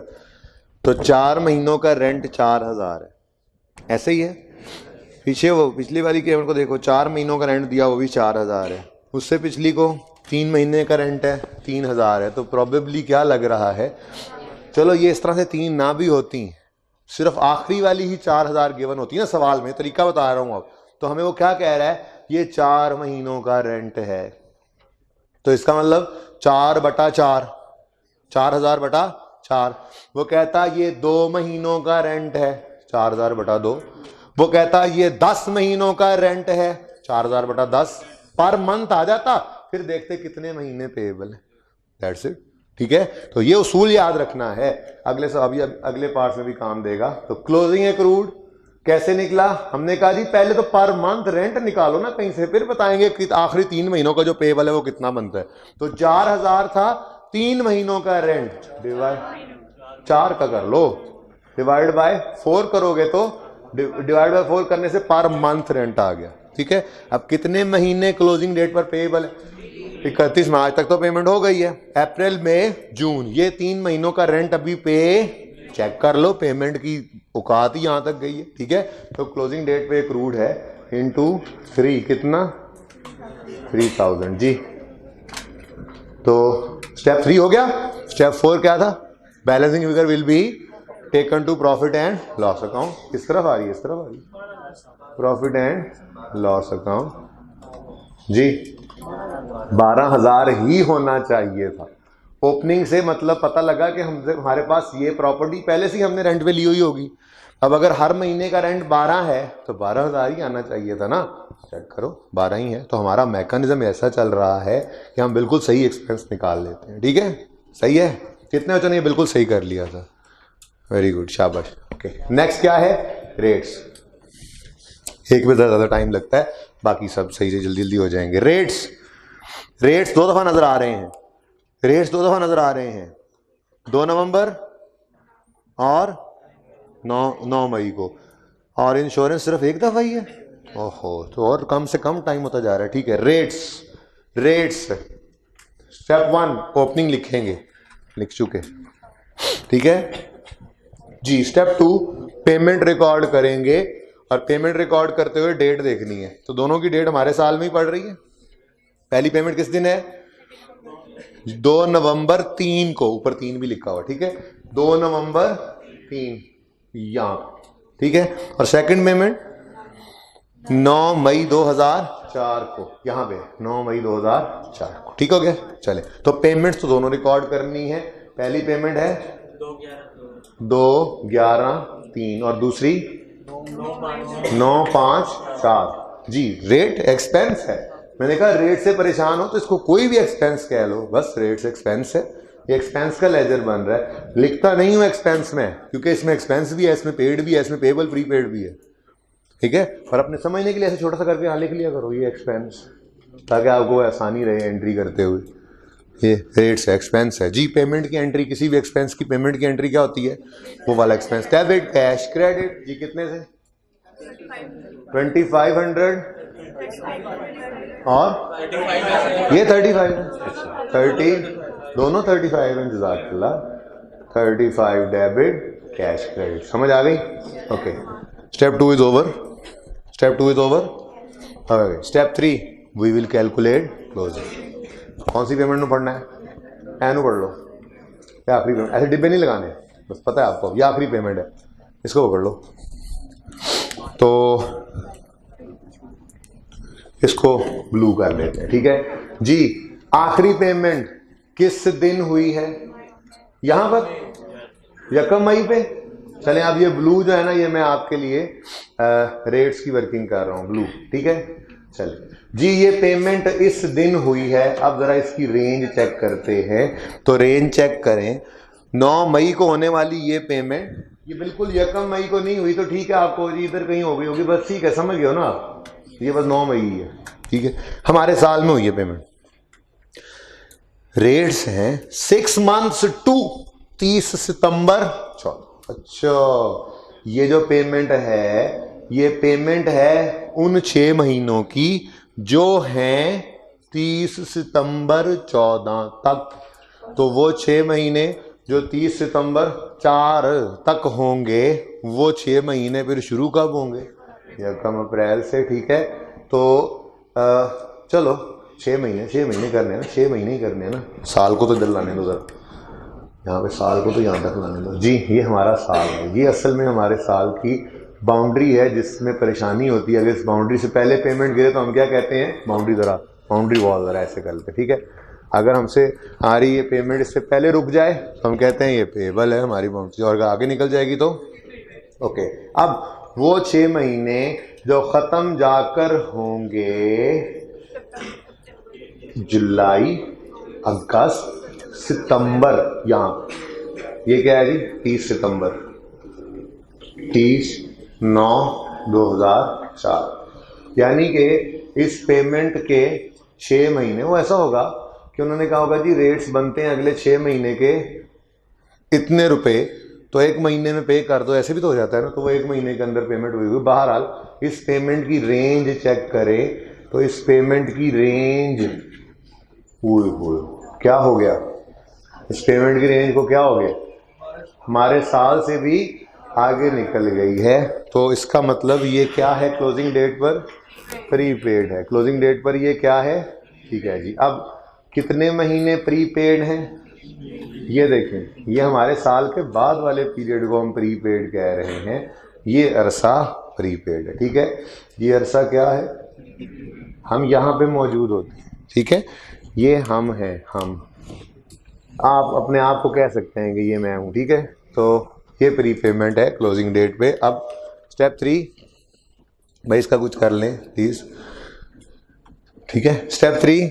[SPEAKER 1] तो 4 महीनों का रेंट 4000 है, ऐसे ही है। पीछे वो पिछली वाली पेमेंट को देखो, 4 महीनों का रेंट दिया, वो भी 4000 है। उससे पिछली को 3 महीने का रेंट है, 3000 है। तो प्रोबेबली क्या लग रहा है, चलो ये इस तरह से 3 ना भी होती, सिर्फ आखिरी वाली ही 4000 गिवन होती है ना सवाल में, तरीका बता रहा हूं अब। तो हमें वो क्या कह रहा है, ये 4 महीनों का रेंट है। तो इसका मतलब 4/4, 4000/4। वो कहता ये 2 महीनों का रेंट है, 4000/2। वो कहता ये 10 महीनों का रेंट है, 4000/10। पर मंथ आ जाता, फिर देखते कितने महीने पेएबल है। That's it. ठीक है। तो ये उसूल याद रखना है, अगले पार्ट में भी काम देगा। तो क्लोजिंग एक्रूड कैसे निकला, हमने कहा जी पहले तो पर मंथ रेंट निकालो ना कहीं से, फिर बताएंगे कि आखिरी 3 महीनों का जो पेएबल है वो कितना बनता है। तो 4000 था 3 महीनों का रेंट, डिवाइड 4 का कर लो, डिवाइड बाय 4 करोगे तो डिवाइड बाय 4 करने से पर मंथ रेंट आ गया। ठीक है। अब कितने महीने क्लोजिंग डेट पर पेएबल है, 31 मार्च तक तो पेमेंट हो गई है। अप्रैल मई जून, ये 3 महीनों का रेंट अभी पे, चेक कर लो, पेमेंट की औकात ही यहां तक गई है। ठीक है। तो क्लोजिंग डेट पे एक्रूड है इंटू 3, कितना 3000 जी। तो स्टेप 3 हो गया। स्टेप 4 क्या था, balancing figure will be taken to profit and loss account. किस तरफ आ रही है, इस तरफ आ रही है, प्रॉफिट एंड लॉस अकाउंट जी। 12000 ही होना चाहिए था, ओपनिंग से मतलब पता लगा कि हमारे पास ये प्रॉपर्टी पहले से ही हमने रेंट पे ली हुई होगी। अब अगर हर महीने का रेंट 12 है तो 12,000 ही आना चाहिए था ना। चेक करो 12 ही है, तो हमारा मैकेनिज्म ऐसा चल रहा है कि हम बिल्कुल सही एक्सपेंस निकाल लेते हैं। ठीक है, सही है। कितने बच्चों ने बिल्कुल सही कर लिया था? वेरी गुड, शाबाश। ओके, नेक्स्ट क्या है? रेट्स। एक में ज़्यादा टाइम लगता है, बाकी सब सही से जल्दी जल्दी हो जाएंगे। रेट्स, रेट्स दो दफ़ा नज़र आ रहे हैं, रेट्स दो दफ़ा नज़र आ रहे हैं, 2 नवंबर और 9 मई को। और इंश्योरेंस सिर्फ एक दफ़ा ही है। ओहो, तो और कम से कम टाइम होता जा रहा है। ठीक है, रेट्स, रेट्स स्टेप 1 ओपनिंग लिखेंगे, लिख चुके। ठीक है जी। स्टेप 2 पेमेंट रिकॉर्ड करेंगे, और पेमेंट रिकॉर्ड करते हुए डेट देखनी है। तो दोनों की डेट हमारे साल में ही पड़ रही है। पहली पेमेंट किस दिन है? 2 नवंबर 3 को, ऊपर 3 भी लिखा हुआ। ठीक है, 2 नवंबर 3 यहाँ। ठीक है, और सेकंड पेमेंट 9 मई 2004 को, यहाँ पे 9 मई 2004 को। ठीक हो गया? चले, तो पेमेंट्स तो दोनों रिकॉर्ड करनी है। पहली पेमेंट है 2/11/3 और दूसरी 9/5/4। जी, रेट एक्सपेंस है। मैंने कहा रेट से परेशान हो तो इसको कोई भी एक्सपेंस कह लो, बस रेट से एक्सपेंस है। ये एक्सपेंस का लेजर बन रहा है। लिखता नहीं हूं एक्सपेंस में, क्योंकि इसमें एक्सपेंस भी है, इसमें पेड भी है, इसमें पेबल प्रीपेड भी है। ठीक है, पर अपने समझने के लिए ऐसे छोटा सा करके यहाँ लिख लिया करो ये एक्सपेंस, ताकि आपको आसानी रहे एंट्री करते हुए। ये रेट से एक्सपेंस है जी। पेमेंट की एंट्री, किसी भी एक्सपेंस की पेमेंट की एंट्री क्या होती है? वो वाला एक्सपेंस। Debit, cash, credit. जी, कितने से? 2500 और ये 35 है। 30 दोनों 35 है। जज़ाकल्लाह। 35 डेबिट, कैश, क्रेडिट। समझ आ गई? Okay, step 2 is over. Step 2 is over. Step 3 we will calculate closing. कौन सी पेमेंट में पढ़ना है? एनु पढ़ लो, ये आखिरी पेमेंट। ऐसे डिब्बे नहीं लगाने, बस पता है आपको ये आखिरी पेमेंट है, इसको पकड़ लो। तो इसको ब्लू कर लेते हैं। ठीक है जी। आखिरी पेमेंट किस दिन हुई है? यहां पर 1 मई पे। चलें, अब ये ब्लू जो है ना, ये मैं आपके लिए रेट्स की वर्किंग कर रहा हूं, ब्लू। ठीक है, चलिए जी। ये पेमेंट इस दिन हुई है। अब जरा इसकी रेंज चेक करते हैं। तो रेंज चेक करें, 9 मई को होने वाली ये पेमेंट, ये बिल्कुल 1 मई को नहीं हुई। तो ठीक है, आपको जी इधर कहीं हो गई होगी, बस ठीक है, समझ गए हो ना आप। ये बस 9 मई ही है। ठीक है, हमारे साल में हुई है पेमेंट। रेट्स हैं 6 मंथ्स टू 30 सितंबर 14। अच्छा, ये जो पेमेंट है, ये पेमेंट है उन 6 महीनों की जो हैं 30 सितंबर 14 तक। तो वो 6 महीने जो 30 सितंबर 4 तक होंगे, वो 6 महीने फिर शुरू कब होंगे? 1 अप्रैल से। ठीक है, तो चलो 6 महीने करने हैं ना, 6 महीने ही करने हैं ना। साल को तो इधर लाने दो जरा, यहाँ पे साल को तो यहाँ तक लाने दो जी। ये हमारा साल है, ये असल में हमारे साल की बाउंड्री है, जिसमें परेशानी होती है। अगर इस बाउंड्री से पहले पेमेंट गिरे तो हम क्या कहते हैं? बाउंड्री वॉल जरा ऐसे कर लेते। ठीक है, अगर हमसे आ रही ये पेमेंट इससे पहले रुक जाए तो हम कहते हैं ये पेबल है हमारी बाउंड्री, और आगे निकल जाएगी तो ओके। अब वो 6 महीने जो ख़त्म जाकर होंगे जुलाई, अगस्त, सितंबर, यहाँ ये क्या है जी? 30 सितंबर, 30/9/2004। यानी कि इस पेमेंट के 6 महीने, वो ऐसा होगा कि उन्होंने कहा होगा जी रेट्स बनते हैं अगले 6 महीने के इतने रुपए, तो 1 महीने में पे कर दो, ऐसे भी तो हो जाता है ना। तो वो 1 महीने के अंदर पेमेंट हुई हुई। बहरहाल इस पेमेंट की रेंज चेक करें, तो इस पेमेंट की रेंज क्या हो गया? इस पेमेंट की रेंज को क्या हो गया? हमारे साल से भी आगे निकल गई है। तो इसका मतलब ये क्या है? क्लोजिंग डेट पर प्रीपेड है। क्लोजिंग डेट पर ये क्या है? ठीक है जी। अब कितने महीने प्रीपेड हैं? ये देखें, ये हमारे साल के बाद वाले पीरियड को हम प्रीपेड कह रहे हैं। ये अरसा प्रीपेड है। ठीक है, ये अरसा क्या है? हम यहाँ पे मौजूद होते हैं। ठीक है, ये हम हैं, हम आप अपने आप को कह सकते हैं कि ये मैं हूँ, ठीक है। तो ये प्री पेमेंट है क्लोजिंग डेट पे। अब स्टेप 3, भाई इसका कुछ कर लें प्लीज, ठीक है। Step 3,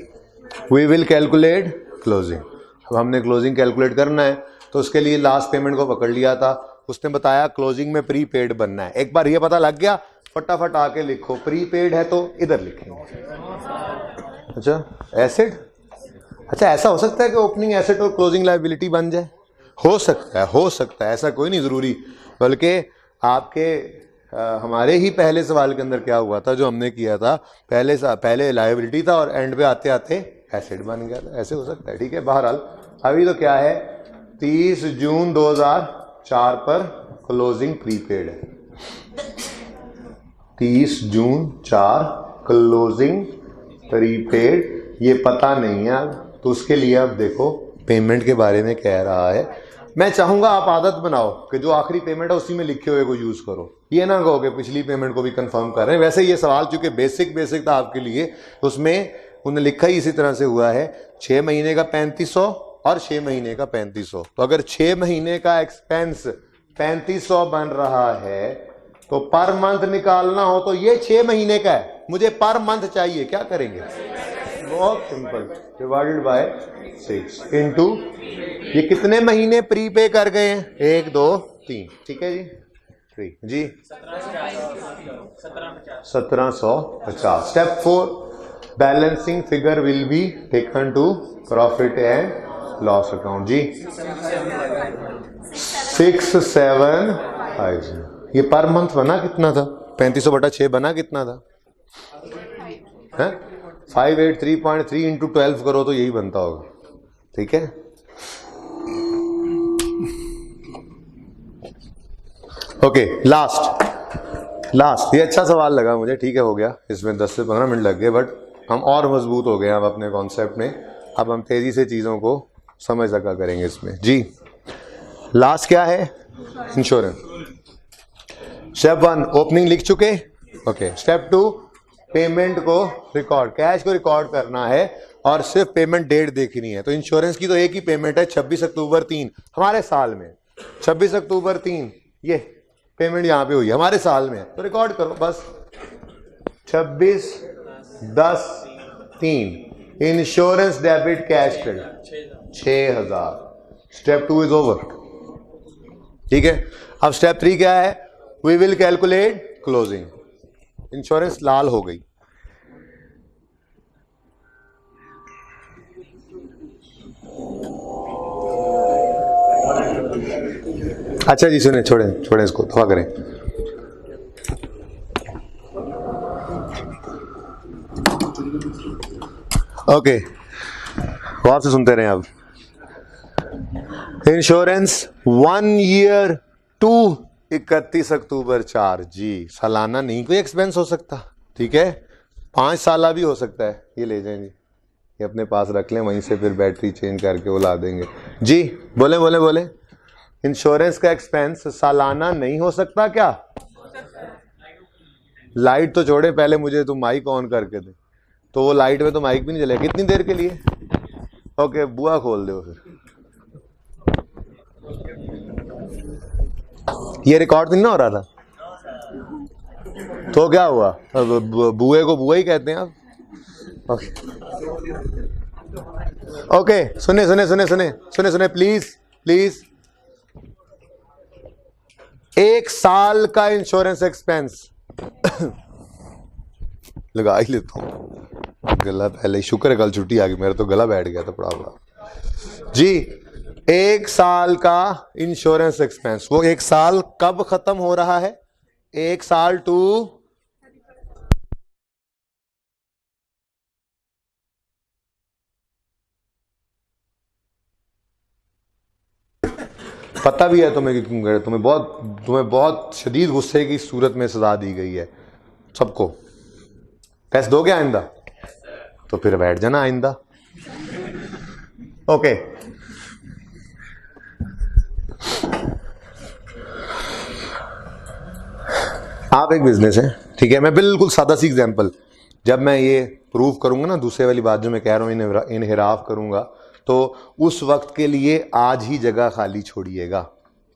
[SPEAKER 1] we will calculate closing. अब हमने क्लोजिंग कैलकुलेट करना है, तो उसके लिए लास्ट पेमेंट को पकड़ लिया था, उसने बताया क्लोजिंग में प्री पेड बनना है। एक बार ये पता लग गया, फटाफट आके लिखो, प्री पेड है तो इधर लिखेंगे। अच्छा एसेट, अच्छा ऐसा हो सकता है कि ओपनिंग एसेट और क्लोजिंग लायबिलिटी बन जाए? हो सकता है, हो सकता है, ऐसा कोई नहीं ज़रूरी। बल्कि आपके हमारे ही पहले सवाल के अंदर क्या हुआ था, जो हमने किया था, पहले लायबिलिटी था और एंड पे आते आते एसेट बन गया था। ऐसे हो सकता है, ठीक है। बहरहाल अभी तो क्या है, 30 जून 2004 पर क्लोजिंग प्रीपेड है। 30 जून 4 क्लोजिंग प्रीपेड, ये पता नहीं है अब, तो उसके लिए अब देखो पेमेंट के बारे में कह रहा है। मैं चाहूंगा आप आदत बनाओ कि जो आखिरी पेमेंट है उसी में लिखे हुए को यूज करो, ये ना कहो कि पिछली पेमेंट को भी कंफर्म कर रहे हैं। वैसे ये सवाल चूंकि बेसिक था आपके लिए, उसमें उन्हें लिखा ही इसी तरह से हुआ है, 6 महीने का 3500 और 6 महीने का 3500। तो अगर 6 महीने का एक्सपेंस 3500 बन रहा है तो पर मंथ निकालना हो तो ये 6 महीने का है, मुझे पर मंथ चाहिए, क्या करेंगे? बहुत सिंपल, डिवाइडेड बाय 6 इंटू ये कितने महीने प्री पे कर गए हैं, 1 2 3, ठीक है जी। 3 जी 1750। Step 4, balancing figure will be taken to profit and loss account जी। 6750। ये पर मंथ बना कितना था? 3500/6 बना कितना था? 583.3 इंटू 12 करो तो यही बनता होगा, ठीक है। ओके लास्ट ये अच्छा सवाल लगा मुझे, ठीक है, हो गया इसमें 10 से 15 मिनट लग गए, बट हम और मजबूत हो गए अब अपने कॉन्सेप्ट में। अब हम तेजी से चीज़ों को समझ सका करेंगे इसमें जी। लास्ट क्या है? इंश्योरेंस। स्टेप 1 ओपनिंग लिख चुके, ओके। स्टेप 2 पेमेंट को रिकॉर्ड, कैश को रिकॉर्ड करना है और सिर्फ पेमेंट डेट देखनी है। तो इंश्योरेंस की तो एक ही पेमेंट है, 26 अक्टूबर 3 हमारे साल में, 26 अक्टूबर 3 ये पेमेंट यहां पे हुई हमारे साल में, तो रिकॉर्ड करो बस। 26/10/3 insurance debit cash credit 6000। Step 2 is over, ठीक है। अब स्टेप 3 क्या है? We will calculate closing. Insurance लाल हो गई, अच्छा जी सुने, छोड़े इसको, दफा करें। ओके गौर से सुनते रहे। अब इंश्योरेंस 1 ईयर टू 31 अक्टूबर 4 जी। सालाना नहीं कोई एक्सपेंस हो सकता, ठीक है, 5 साल भी हो सकता है। ये ले जाएं जी, ये अपने पास रख लें, वहीं से फिर बैटरी चेंज करके वो ला देंगे जी। बोले इंश्योरेंस का एक्सपेंस सालाना नहीं हो सकता क्या? लाइट तो छोड़े, पहले मुझे तुम माइक ऑन करके दे, तो वो लाइट में तो माइक भी नहीं चलेगा कितनी देर के लिए। ओके बुआ खोल दो फिर। ये रिकॉर्ड नहीं ना हो रहा था, तो क्या हुआ? बुए को बुआ ही कहते हैं आप। ओके सुने प्लीज। 1 साल का इंश्योरेंस एक्सपेंस लगा ही लेता हूं, गला पहले, शुक्र है कल छुट्टी आ गई, मेरा तो गला बैठ गया था पड़ा जी। 1 साल का इंश्योरेंस एक्सपेंस, वो 1 साल कब खत्म हो रहा है? 1 साल टू पता भी है तुम्हें कि क्यों गए, तुम्हें बहुत शदीद गुस्से की सूरत में सजा दी गई है सबको। टेस्ट दोगे आइंदा? तो फिर बैठ जाना आइंदा। ओके आप एक बिजनेस है, ठीक है, मैं बिल्कुल सादा सी एग्जांपल, जब मैं ये प्रूव करूंगा ना, दूसरे वाली बात जो मैं कह रहा हूं इनहिराफ करूंगा, तो उस वक्त के लिए आज ही जगह खाली छोड़िएगा,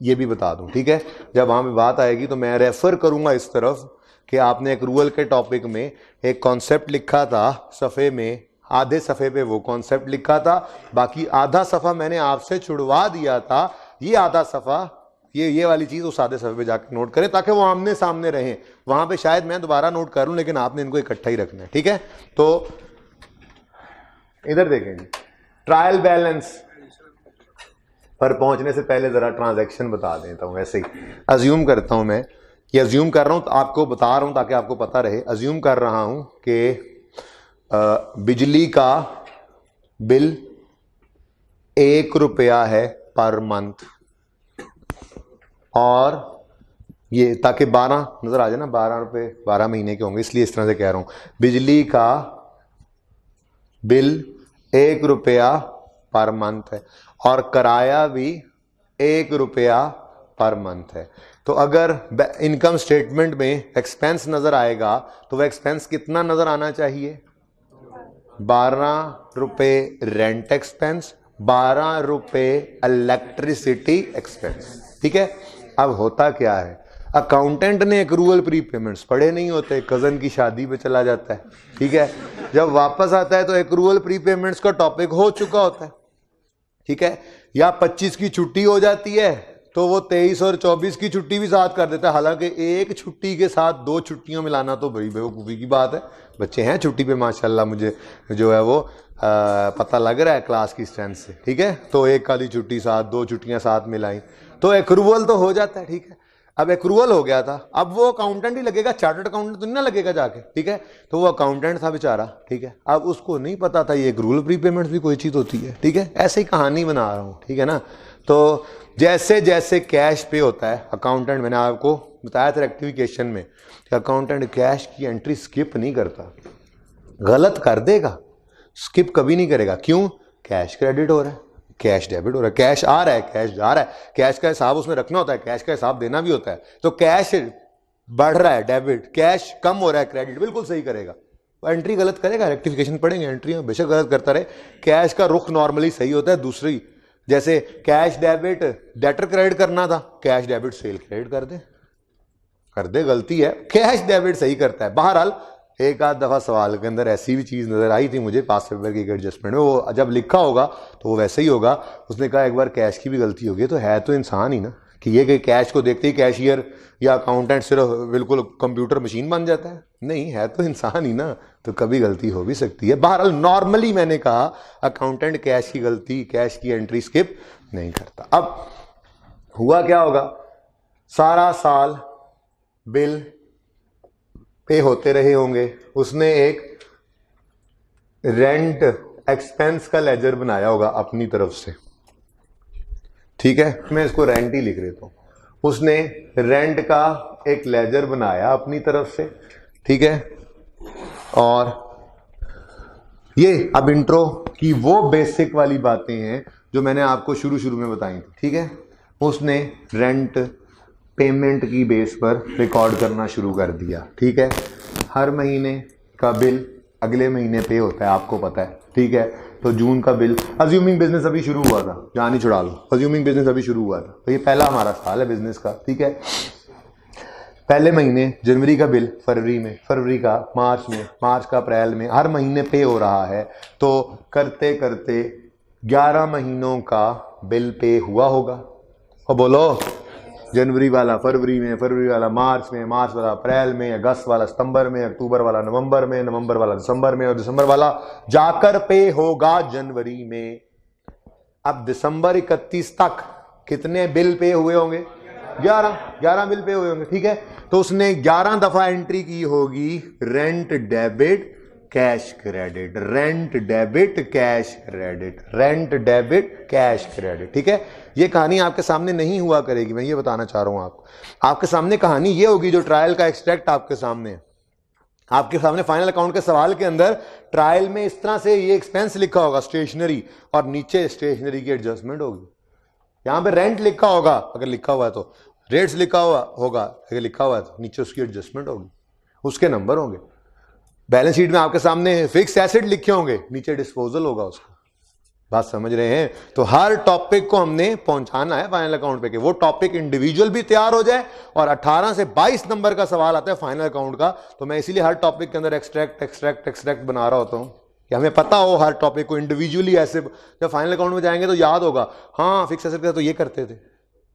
[SPEAKER 1] ये भी बता दूं, ठीक है। जब वहां पे बात आएगी तो मैं रेफर करूंगा इस तरफ कि आपने एक्रूवल के टॉपिक में एक कॉन्सेप्ट लिखा था सफ़े में, आधे सफ़े पे वो कॉन्सेप्ट लिखा था, बाकी आधा सफ़ा मैंने आपसे छुड़वा दिया था। ये आधा सफ़ा, ये वाली चीज़ उस आधे सफ़े पे जाकर नोट करें ताकि वो आमने सामने रहें। वहाँ पे शायद मैं दोबारा नोट करूँ, लेकिन आपने इनको इकट्ठा ही रखना है, ठीक है। तो इधर देखेंगे, ट्रायल बैलेंस पर पहुंचने से पहले ज़रा ट्रांजैक्शन बता देता हूँ। ऐसे ही अज्यूम करता हूँ, मैं ये अज्यूम कर रहा हूँ, तो आपको बता रहा हूँ ताकि आपको पता रहे। अज्यूम कर रहा हूँ कि बिजली का बिल 1 रुपया है पर मंथ, और ये ताकि 12 नजर आ जाए ना, 12 रुपये 12 महीने के होंगे, इसलिए इस तरह से कह रहा हूँ। बिजली का बिल 1 रुपया पर मंथ है और किराया भी 1 रुपया पर मंथ है। तो अगर इनकम स्टेटमेंट में एक्सपेंस नजर आएगा तो वह एक्सपेंस कितना नजर आना चाहिए? 12 रुपये रेंट एक्सपेंस, 12 रुपये इलेक्ट्रिसिटी एक्सपेंस, ठीक है। अब होता क्या है, अकाउंटेंट ने एक्रूवल प्री पेमेंट्स पढ़े नहीं होते, कजन की शादी पे चला जाता है, ठीक है। जब वापस आता है तो एक्रूवल प्री पेमेंट्स का टॉपिक हो चुका होता है, ठीक है। या 25 की छुट्टी हो जाती है तो वो 23 और 24 की छुट्टी भी साथ कर देता है, हालांकि एक छुट्टी के साथ 2 छुट्टियों में लाना तो बड़ी बेवकूफ़ी की बात है। बच्चे हैं छुट्टी पे माशाल्लाह, मुझे जो है वो पता लग रहा है क्लास की स्ट्रेंथ से, ठीक है। तो एक आधी छुट्टी साथ, 2 छुट्टियां साथ मिलाई तो एक्रूवल तो हो जाता है, ठीक है। अब एक्रूवल हो गया था, अब वो अकाउंटेंट ही लगेगा, चार्टर्ड अकाउंटेंट तो नहीं ना लगेगा जाके, ठीक है। तो वो अकाउंटेंट था बेचारा, ठीक है। अब उसको नहीं पता था ये एक्रूवल प्री पेमेंट भी कोई चीज़ होती है, ठीक है। ऐसे ही कहानी बना रहा हूँ, ठीक है ना। तो जैसे जैसे कैश पे होता है, अकाउंटेंट, मैंने आपको बताया था रेक्टिफिकेशन में कि अकाउंटेंट कैश की एंट्री स्किप नहीं करता, गलत कर देगा, स्किप कभी नहीं करेगा। क्यों? कैश क्रेडिट हो रहा है, कैश डेबिट हो रहा है, कैश आ रहा है, कैश जा रहा है, कैश का हिसाब उसमें रखना होता है, कैश का हिसाब देना भी होता है। तो कैश बढ़ रहा है डेबिट, कैश कम हो रहा है क्रेडिट, बिल्कुल सही करेगा। एंट्री गलत करेगा, रेक्टिफिकेशन पढ़ेंगे, एंट्री में बेशक गलत करता रहे, कैश का रुख नॉर्मली सही होता है। दूसरी, जैसे कैश डेबिट डेटर क्रेडिट करना था, कैश डेबिट सेल क्रेडिट कर दे, गलती है, कैश डेबिट सही करता है। बहरहाल एक आध दफा सवाल के अंदर ऐसी भी चीज नजर आई थी मुझे पास पेपर की एडजस्टमेंट में, वो जब लिखा होगा तो वो वैसे ही होगा। उसने कहा एक बार कैश की भी गलती होगी, तो है तो इंसान ही ना कि ये कि कैश को देखते ही कैशियर या अकाउंटेंट सिर्फ बिल्कुल कंप्यूटर मशीन बन जाता है, नहीं, है तो इंसान ही ना, तो कभी गलती हो भी सकती है। बहरहाल नॉर्मली मैंने कहा अकाउंटेंट कैश की गलती, कैश की एंट्री स्किप नहीं करता। अब हुआ क्या होगा, सारा साल बिल पे होते रहे होंगे, उसने एक रेंट एक्सपेंस का लेजर बनाया होगा अपनी तरफ से, ठीक है। मैं इसको रेंट ही लिख देता हूं। उसने रेंट का एक लेजर बनाया अपनी तरफ से, ठीक है। और ये अब इंट्रो की वो बेसिक वाली बातें हैं जो मैंने आपको शुरू में बताई थी, ठीक है। उसने रेंट पेमेंट की बेस पर रिकॉर्ड करना शुरू कर दिया, ठीक है। हर महीने का बिल अगले महीने पे होता है, आपको पता है, ठीक है। तो जून का बिल, अज्यूमिंग बिजनेस अभी शुरू हुआ था, जान ही छुड़ा लो, अज्यूमिंग बिजनेस अभी शुरू हुआ था, तो ये पहला हमारा साल है बिजनेस का, ठीक है। पहले महीने जनवरी का बिल फरवरी में, फरवरी का मार्च में, मार्च का अप्रैल में, हर महीने पे हो रहा है। तो करते करते 11 महीनों का बिल पे हुआ होगा। और बोलो, जनवरी वाला फरवरी में, फरवरी वाला मार्च में, मार्च वाला अप्रैल में, अगस्त वाला सितंबर में, अक्टूबर वाला नवंबर में, नवंबर वाला दिसंबर में, और दिसंबर वाला जाकर पे होगा जनवरी में। अब दिसंबर 31 तक कितने बिल पे हुए होंगे? 11 बिल पे हुए होंगे, ठीक है। तो उसने 11 दफा एंट्री की होगी rent debit cash credit, rent debit cash credit, rent debit cash credit, ठीक है। ये कहानी आपके सामने नहीं हुआ करेगी, मैं ये बताना चाह रहा हूं आपको। आपके सामने कहानी ये होगी जो ट्रायल का एक्सट्रैक्ट आपके सामने है, आपके सामने फाइनल अकाउंट के सवाल के अंदर ट्रायल में इस तरह से ये एक्सपेंस लिखा होगा स्टेशनरी, और नीचे स्टेशनरी की एडजस्टमेंट होगी। यहां पे रेंट लिखा होगा, अगर लिखा हुआ है तो रेट्स लिखा हुआ होगा, अगर लिखा हुआ है तो नीचे उसकी एडजस्टमेंट होगी, उसके नंबर होंगे। बैलेंस शीट में आपके सामने फिक्स एसेट लिखे होंगे, नीचे डिस्पोजल होगा उसका, बात समझ रहे हैं? तो हर टॉपिक को हमने पहुंचाना है फाइनल अकाउंट पे कि वो टॉपिक इंडिविजुअल भी तैयार हो जाए। और 18 से 22 नंबर का सवाल आता है फाइनल अकाउंट का, तो मैं इसीलिए हर टॉपिक के अंदर एक्सट्रैक्ट बना रहा होता हूं कि हमें पता हो हर टॉपिक को इंडिविजुअली। ऐसे जब फाइनल अकाउंट में जाएंगे तो याद होगा, हाँ फिक्स एसेट का तो ये करते थे,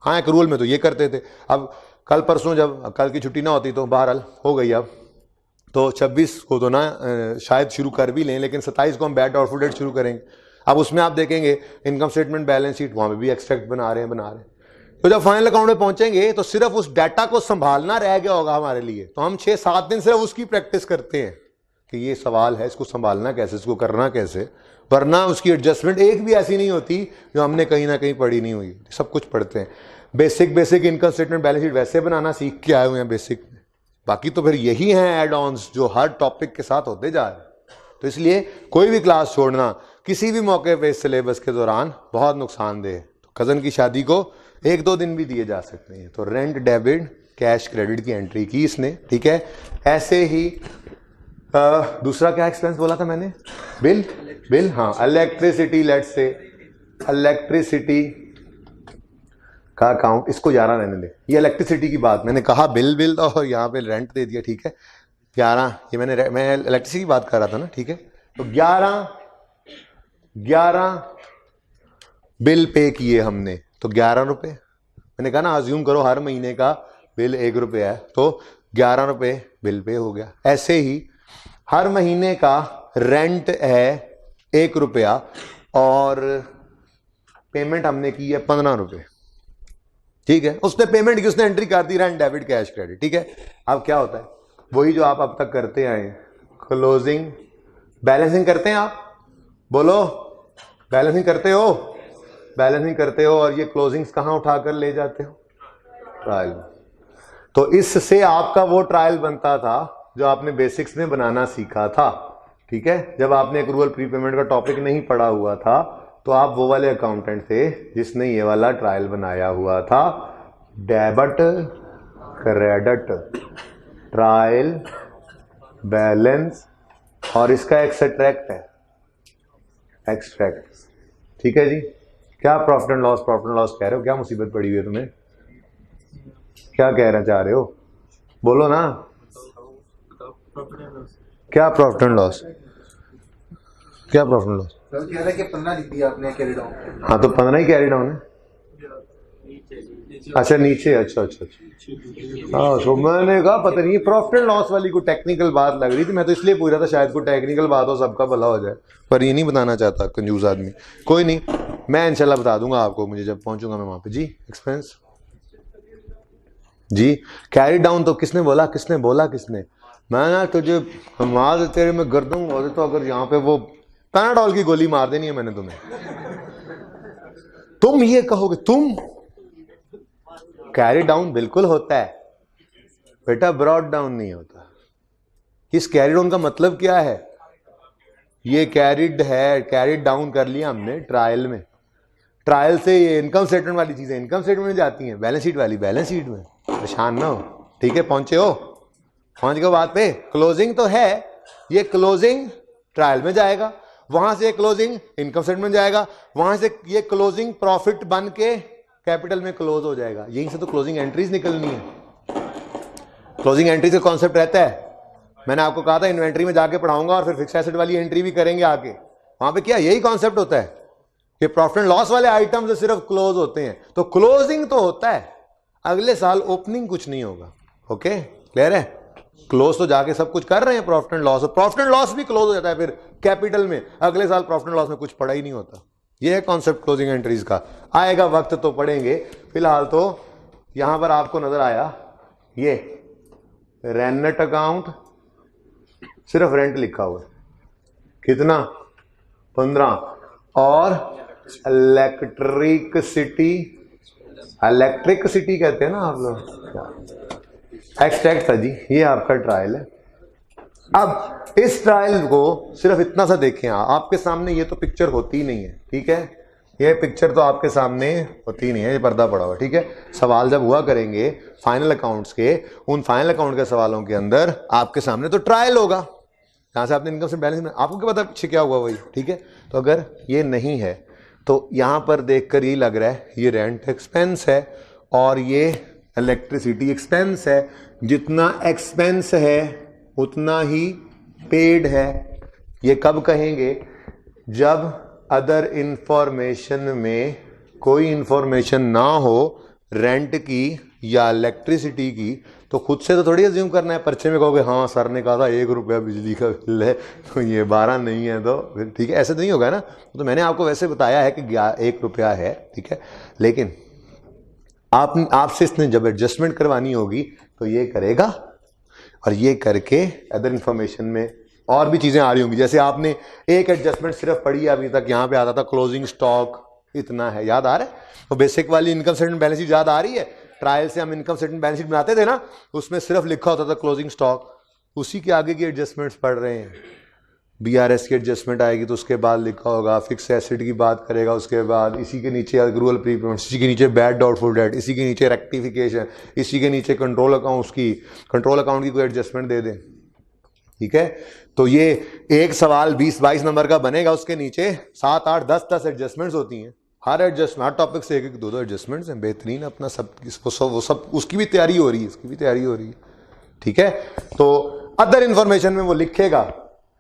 [SPEAKER 1] हाँ एक्रूअल में तो ये करते थे। अब कल परसों जब कल की छुट्टी ना होती तो बहरहाल हो गई, अब तो 26 को तो ना शायद शुरू कर भी लें, लेकिन 27 को हम बैट आउटफुट डेट शुरू करेंगे। अब उसमें आप देखेंगे इनकम स्टेटमेंट, बैलेंस शीट, वहां पे भी एक्सट्रैक्ट बना रहे हैं। तो जब फाइनल अकाउंट में पहुंचेंगे तो सिर्फ उस डाटा को संभालना रह गया होगा हमारे लिए। तो हम 6-7 दिन सिर्फ उसकी प्रैक्टिस करते हैं कि ये सवाल है, इसको संभालना कैसे, इसको करना कैसे, वरना उसकी एडजस्टमेंट एक भी ऐसी नहीं होती जो हमने कहीं ना कहीं पढ़ी नहीं हुई। सब कुछ पढ़ते हैं। Basic income statement, balance sheet वैसे बनाना सीख के आए हुए हैं बेसिक में, बाकी तो फिर यही हैं एड ऑन्स जो हर टॉपिक के साथ होते जा रहे हैं। तो इसलिए कोई भी क्लास छोड़ना किसी भी मौके पे इस सिलेबस के दौरान बहुत नुकसानदेह है। तो कज़न की शादी को 1-2 दिन भी दिए जा सकते हैं। तो रेंट, डेबिट, कैश, क्रेडिट की एंट्री की इसने, ठीक है। ऐसे ही दूसरा क्या एक्सपेंस बोला था मैंने? बिल, हाँ इलेक्ट्रिसिटी, लेट्स से इलेक्ट्रिसिटी का अकाउंट, इसको 11 रहने दे। ये इलेक्ट्रिसिटी की बात मैंने कहा, बिल और यहाँ पे रेंट दे दिया, ठीक है। 11 ये मैं इलेक्ट्रिसिटी की बात कर रहा था ना, ठीक है। तो 11 बिल पे किए हमने, तो 11 रुपए। मैंने कहा ना अज्यूम करो हर महीने का बिल 1 रुपया है, तो 11 रुपए बिल पे हो गया। ऐसे ही हर महीने का रेंट है 1 रुपया और पेमेंट हमने की है 15 रुपए, ठीक है। उसने पेमेंट की, उसने एंट्री कर दी रेंट, डेबिट, कैश, क्रेडिट, ठीक है। अब क्या होता है? वही जो आप अब तक करते आए, क्लोजिंग, बैलेंसिंग करते हैं आप, बोलो बैलेंसिंग करते हो, बैलेंसिंग करते हो, और ये क्लोजिंग्स कहां उठाकर ले जाते हो? ट्रायल। तो इससे आपका वो ट्रायल बनता था जो आपने बेसिक्स में बनाना सीखा था, ठीक है। जब आपने एक्रूअल प्रीपेमेंट का टॉपिक नहीं पढ़ा हुआ था तो आप वो वाले अकाउंटेंट थे जिसने ये वाला ट्रायल बनाया हुआ था, डेबिट क्रेडिट ट्रायल बैलेंस, और इसका एक्सट्रैक्ट है, एक्सट्रैक्ट, ठीक है जी। क्या प्रॉफिट एंड लॉस कह रहे हो? क्या मुसीबत पड़ी हुई है तुम्हें? क्या कहना चाह रहे हो? बोलो ना, क्या प्रॉफिट एंड लॉस? क्या प्रॉफिट एंड लॉस?
[SPEAKER 2] कह रहा है कि 15 लिख दिया आपने कैरी डाउन।
[SPEAKER 1] हाँ तो 15 ही कैरी डाउन है। अच्छा नीचे, अच्छा। हाँ तो मैंने कहा पता नहीं प्रॉफिट एंड लॉस वाली कोई टेक्निकल बात लग रही थी, मैं तो इसलिए पूछ रहा था शायद कोई टेक्निकल बात हो, सबका भला हो जाए, पर ये नहीं बताना चाहता कंजूस आदमी। कोई नहीं, मैं इंशाल्लाह बता दूंगा आपको, मुझे जब पहुंचूंगा मैं वहां पे। जी एक्सपेंस जी, कैरी डाउन तो किसने बोला? मैं ना तुझे मार तेरे में गर्दन हो, तो अगर यहाँ पे वो पैनाडॉल की गोली मार देनी है मैंने तुम्हें, तुम ये कहोगे। तुम कैरी डाउन बिल्कुल होता है बेटा, ब्रॉड डाउन नहीं होता। इस कैरी डाउन का मतलब क्या है? ये कैरिड है, कैरिड डाउन कर लिया हमने ट्रायल में। ट्रायल से ये इनकम स्टेटमेंट वाली चीजें इनकम स्टेटमेंट में जाती हैं, बैलेंस शीट वाली बैलेंस शीट में। परेशान ना हो, ठीक है। पहुंच गए बात पे। क्लोजिंग तो है, ये क्लोजिंग ट्रायल में जाएगा, वहां से क्लोजिंग इनकम स्टेटमेंट जाएगा, वहां से ये क्लोजिंग प्रॉफिट बन के कैपिटल में क्लोज हो जाएगा। यहीं से तो क्लोजिंग एंट्रीज निकलनी है। क्लोजिंग एंट्री से कॉन्सेप्ट रहता है, मैंने आपको कहा था इन्वेंट्री में जाके पढ़ाऊंगा और फिर फिक्स एसेट वाली एंट्री भी करेंगे आके। वहां पे क्या यही कॉन्सेप्ट होता है कि प्रॉफिट एंड लॉस वाले आइटम से सिर्फ क्लोज होते हैं। तो क्लोजिंग तो होता है, अगले साल ओपनिंग कुछ नहीं होगा। ओके क्लियर है? क्लोज तो जाके सब कुछ कर रहे हैं प्रॉफिट एंड लॉस, और प्रॉफिट एंड लॉस भी क्लोज हो जाता है फिर कैपिटल में। अगले साल प्रॉफिट एंड लॉस में कुछ पड़ा ही नहीं होता। ये है कॉन्सेप्ट क्लोजिंग एंट्रीज का। आएगा वक्त तो पढ़ेंगे, फिलहाल तो यहां पर आपको नजर आया ये रेंट अकाउंट, सिर्फ रेंट लिखा हुआ है, कितना? 15। और इलेक्ट्रिक सिटी कहते हैं ना आप लोग, एक्सट्रैक्ट था जी। ये आपका ट्रायल है। अब इस ट्रायल को सिर्फ इतना सा देखें, आपके सामने ये तो पिक्चर होती ही नहीं है, ठीक है। ये पिक्चर तो आपके सामने होती नहीं है, ये पर्दा पड़ा हुआ, ठीक है। सवाल जब हुआ करेंगे फाइनल अकाउंट्स के, उन फाइनल अकाउंट के सवालों के अंदर आपके सामने तो ट्रायल होगा, यहाँ से आपने इनकम स्टेटमेंट बैलेंस, आपको क्या पता पीछे क्या हुआ वही, ठीक है। तो अगर ये नहीं है तो यहाँ पर देखकर ये लग रहा है ये रेंट एक्सपेंस है और ये इलेक्ट्रिसिटी एक्सपेंस है। जितना एक्सपेंस है उतना ही पेड है। ये कब कहेंगे? जब अदर इंफॉर्मेशन में कोई इंफॉर्मेशन ना हो रेंट की या इलेक्ट्रिसिटी की, तो खुद से तो थोड़ी अज्यूम करना है। पर्चे में कहोगे हाँ सर ने कहा था 1 रुपया बिजली का बिल है तो ये 12 नहीं है तो फिर ठीक है, ऐसे तो नहीं होगा ना। तो मैंने आपको वैसे बताया है कि 1 रुपया है, ठीक है, लेकिन आपसे इसने जब एडजस्टमेंट करवानी होगी तो ये करेगा और ये करके अदर इंफॉर्मेशन में और भी चीज़ें आ रही होंगी। जैसे आपने एक एडजस्टमेंट सिर्फ पढ़ी है अभी तक, यहाँ पे आता था क्लोजिंग स्टॉक इतना है, याद आ रहा है? तो बेसिक वाली इनकम स्टेटमेंट बैलेंस शीट याद आ रही है? ट्रायल से हम इनकम स्टेटमेंट बैलेंस शीट बनाते थे ना, उसमें सिर्फ लिखा होता था क्लोजिंग स्टॉक, उसी के आगे की एडजस्टमेंट्स पढ़ रहे हैं। बीआरएस की एडजस्टमेंट आएगी तो उसके बाद लिखा होगा, फिक्स एसेट की बात करेगा उसके बाद, इसी के नीचे अग्रूवल प्रीपेमेंट, इसी के नीचे बैड डाउटफुल डेट, इसी के नीचे रेक्टिफिकेशन, इसी के नीचे कंट्रोल अकाउंट्स की, कंट्रोल अकाउंट की कोई एडजस्टमेंट दे दें, ठीक है। तो ये एक सवाल 20-22 नंबर का बनेगा, उसके नीचे 7, 8, 10 एडजस्टमेंट्स होती हैं। हर एडजस्टमेंट, हर टॉपिक से 1, 2 एडजस्टमेंट्स हैं। बेहतरीन अपना वो सब उसकी भी तैयारी हो रही है, इसकी भी तैयारी हो रही है, ठीक है। तो अदर इंफॉर्मेशन में वो लिखेगा,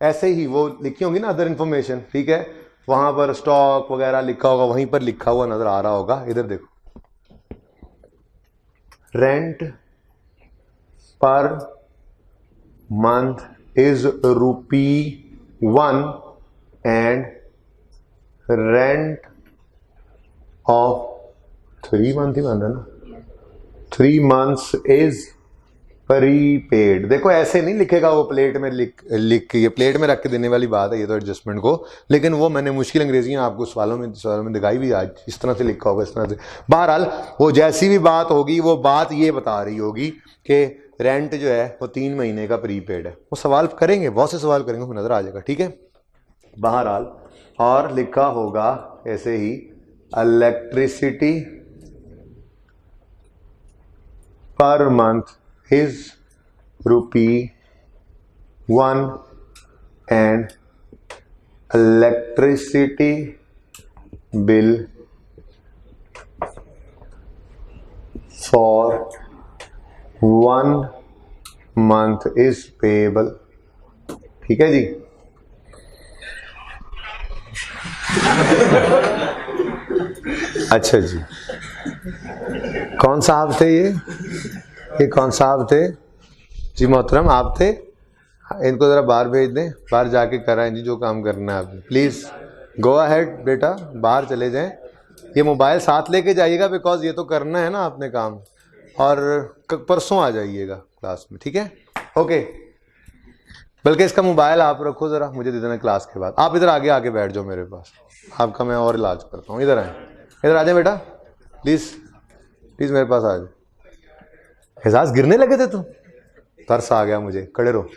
[SPEAKER 1] ऐसे ही वो लिखी होंगी ना अदर इंफॉर्मेशन, ठीक है, वहां पर स्टॉक वगैरह लिखा होगा, वहीं पर लिखा हुआ नजर आ रहा होगा। इधर देखो, rent per month is ₹1 and rent of 3 month ही बन रहा ना, 3 months इज प्रीपेड। देखो ऐसे नहीं लिखेगा वो, प्लेट में लिख के, ये प्लेट में रख के देने वाली बात है ये तो एडजस्टमेंट को, लेकिन वो मैंने मुश्किल अंग्रेजी आपको सवालों में दिखाई भी आज, इस तरह से लिखा होगा, इस तरह से। बहरहाल वो जैसी भी बात होगी वो बात ये बता रही होगी कि रेंट जो है वो 3 महीने का प्रीपेड है। वो सवाल करेंगे, बहुत से सवाल करेंगे, नजर आ जाएगा, ठीक है। बहरहाल और लिखा होगा ऐसे ही, electricity per month is ₹1 and electricity bill for 1 month is payable, ठीक है जी। अच्छा जी, कौन साहब थे ये कौन साहब थे जी? मोहतरम आप थे? इनको ज़रा बाहर भेज दें, बाहर जाके कराएं जी जो काम करना है आपने। प्लीज़ गो अहेड बेटा, बाहर चले जाएं। ये मोबाइल साथ लेके जाइएगा, बिकॉज ये तो करना है ना आपने काम, और परसों आ जाइएगा क्लास में, ठीक है, ओके। बल्कि इसका मोबाइल आप रखो ज़रा, मुझे दे देना क्लास के बाद। आप इधर आगे बैठ जाओ मेरे पास, आपका मैं और इलाज करता हूँ। इधर आए, इधर आ जाए बेटा, प्लीज़ मेरे पास आ जाए। एहसास गिरने लगे थे तुम, तरस आ गया मुझे, खड़े रहो।